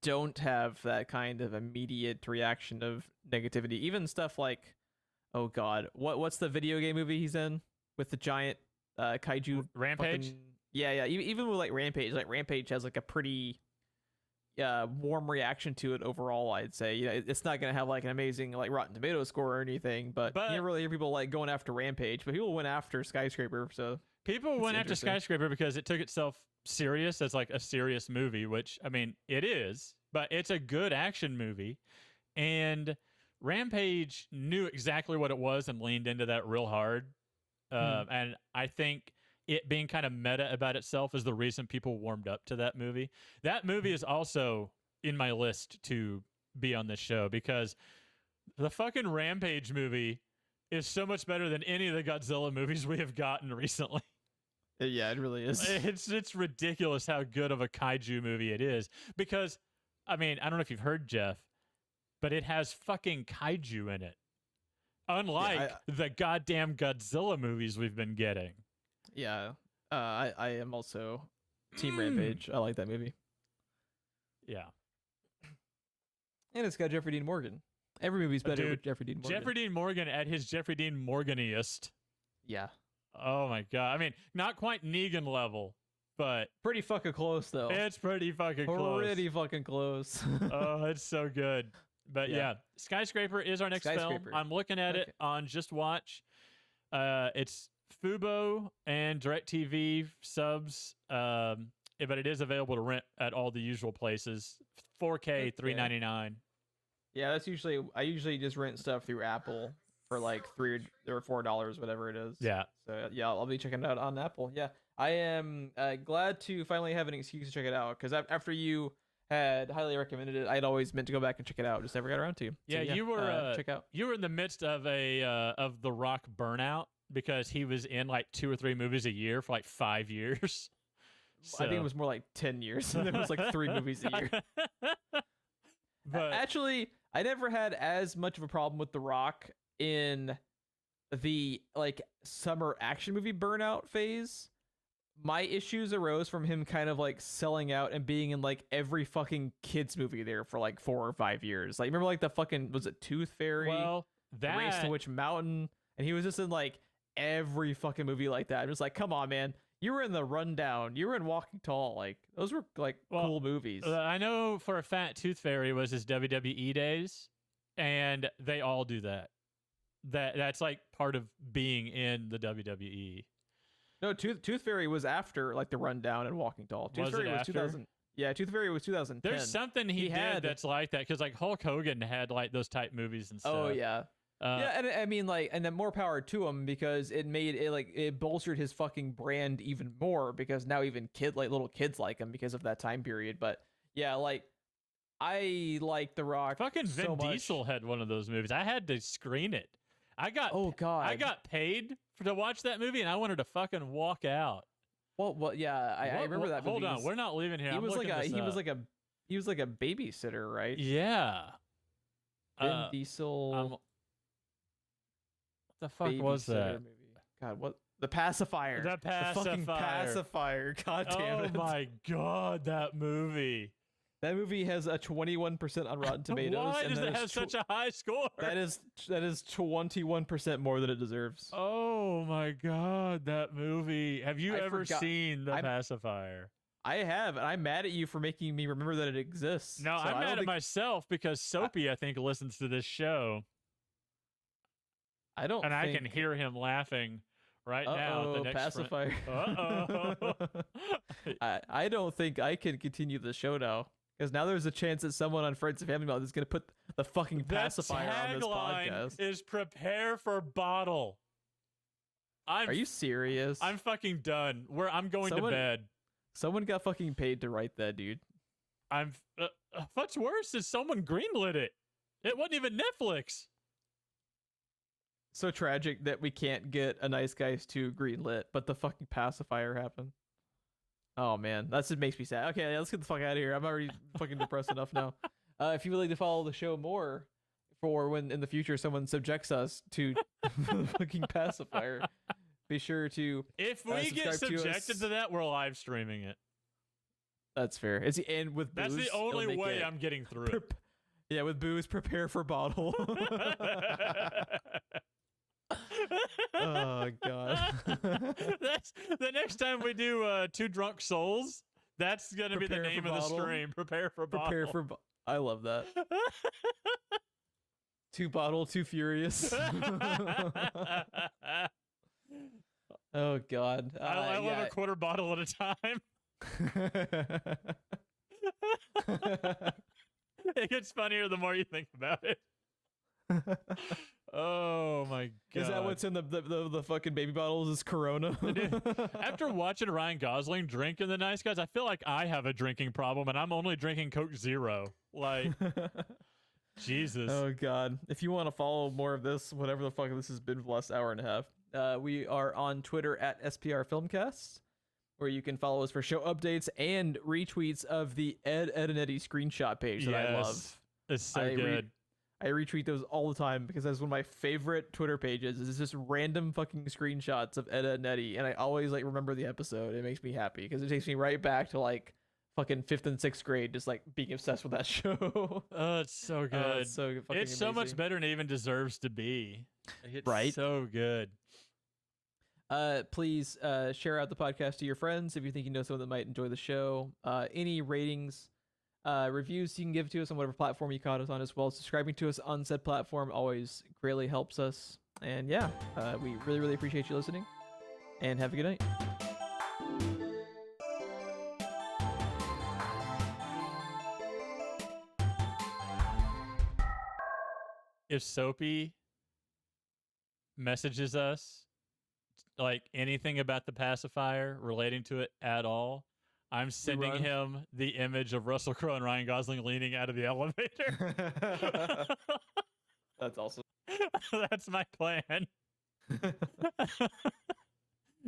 don't have that kind of immediate reaction of negativity. Even stuff like, oh god, what's the video game movie he's in with the giant kaiju? Rampage? Yeah. Even with Rampage has like a pretty warm reaction to it overall. I'd say it's not gonna have like an amazing like Rotten Tomatoes score or anything, but you don't really hear people like going after Rampage, but people went after Skyscraper. So people went after Skyscraper because it took itself serious as like a serious movie, which I mean it is, but it's a good action movie, and Rampage knew exactly what it was and leaned into that real hard. And I think it being kind of meta about itself is the reason people warmed up to that movie. That movie is also in my list to be on this show because the fucking Rampage movie is so much better than any of the Godzilla movies we have gotten recently. Yeah, it really is. It's ridiculous how good of a kaiju movie it is because, I mean, I don't know if you've heard, Geoff, but it has fucking kaiju in it. Unlike the goddamn Godzilla movies we've been getting. Yeah, I am also Team Rampage. I like that movie. Yeah. And it's got Jeffrey Dean Morgan. Every movie's better with Jeffrey Dean Morgan. Jeffrey Dean Morgan at his Jeffrey Dean Morganiest. Yeah. Oh my god. I mean, not quite Negan level, but pretty fucking close though. It's pretty fucking close. Pretty fucking close. Oh, it's so good. But yeah, Skyscraper is our next film. I'm looking at it on Just Watch. It's Fubo and DirecTV subs, but it is available to rent at all the usual places. 4K, $3.99. Yeah, that's I usually just rent stuff through Apple for like $3 or $4, whatever it is. Yeah. So yeah, I'll be checking it out on Apple. Yeah, I am glad to finally have an excuse to check it out because after you had highly recommended it, I'd always meant to go back and check it out, just never got around to. Yeah, so, you were check out. You were in the midst of of The Rock burnout because he was in like 2 or 3 movies a year for like 5 years. So. I think it was more like 10 years. And there was like 3 movies a year. But actually, I never had as much of a problem with The Rock in the like summer action movie burnout phase. My issues arose from him kind of like selling out and being in like every fucking kids movie there for like 4 or 5 years. Like remember like the fucking, was it Tooth Fairy? Well, that Race to Witch Mountain, and he was just in like every fucking movie like that. I'm just like, come on, man. You were in The Rundown. You were in Walking Tall. Like those were like cool movies. I know for a fact Tooth Fairy was his WWE days, and they all do that. That's like part of being in the WWE. No, Tooth Fairy was after like The Rundown and Walking Tall. Tooth Fairy was 2000. Yeah, Tooth Fairy was 2010. There's something he did that's like that because like Hulk Hogan had like those type movies and stuff. Oh yeah. Yeah, and I mean, like, and then more power to him because it made it like it bolstered his fucking brand even more because now even little kids like him because of that time period. But yeah, like I like The Rock. Fucking Vin Diesel had one of those movies. I had to screen it. I got I got paid to watch that movie, and I wanted to fucking walk out. Well, yeah, I remember that movie. Hold on, we're not leaving here. He was like a babysitter, right? Yeah. Vin Diesel. What the fuck was that movie? God, what? The Pacifier. The fucking Pacifier. God damn it. Oh my god, that movie. That movie has a 21% on Rotten Tomatoes. Why does it have such a high score? That is 21% more than it deserves. Oh my god, that movie. Have you ever seen The Pacifier? I have, and I'm mad at you for making me remember that it exists. No, I'm mad at myself because Soapy, I think, listens to this show. I don't. And I can hear him laughing right now. At the next Pacifier. Uh-oh. I don't think I can continue the show now because now there's a chance that someone on Friends and Family Mode is going to put the fucking pacifier on this podcast. Is prepare for bottle. Are you serious? I'm fucking done. I'm going to bed. Someone got fucking paid to write that, dude. What's worse is someone greenlit it. It wasn't even Netflix. So tragic that we can't get A Nice Guys 2 greenlit, but the fucking pacifier happened. Oh man, that's what makes me sad. Okay, let's get the fuck out of here. I'm already fucking depressed enough now. If you would like to follow the show more for when in the future someone subjects us to the fucking pacifier, be sure to. If we get subjected to that, we're live streaming it. That's fair. And with booze, that's the only way I'm getting through it. Yeah, with booze, prepare for bottle. Oh god. That's the next time we do Two Drunk Souls. That's gonna be the name of the stream. Prepare for bottle. I love that. Two bottle, too furious. Oh god. I love a quarter bottle at a time. It gets funnier the more you think about it. Oh my god! Is that what's in the fucking baby bottles? Is Corona? After watching Ryan Gosling drink in The Nice Guys, I feel like I have a drinking problem, and I'm only drinking Coke Zero. Like, Jesus. Oh god! If you want to follow more of this, whatever the fuck this has been for the last hour and a half, we are on Twitter at SPR Filmcasts, where you can follow us for show updates and retweets of the Ed and Eddie screenshot page that I love. It's so good. I I retweet those all the time because that's one of my favorite Twitter pages. Is just random fucking screenshots of Edda and Eddie, and I always like remember the episode. It makes me happy because it takes me right back to like fucking 5th and 6th grade, just like being obsessed with that show. Oh, it's so good. It's so fucking It's so much amazing. better than it even deserves to be. It's Right? so good. Please share out the podcast to your friends if you think you know someone that might enjoy the show. Any ratings, reviews you can give to us on whatever platform you caught us on, as well as subscribing to us on said platform always greatly helps us. And yeah, we really, really appreciate you listening, and have a good night. If Soapy messages us like anything about the pacifier relating to it at all, I'm sending run. him the image of Russell Crowe and Ryan Gosling leaning out of the elevator. That's awesome. That's my plan.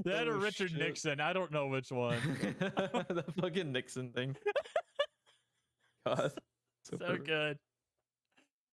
That or Oh, Richard shit. Nixon. I don't know which one. The fucking Nixon thing. God. So perfect. good.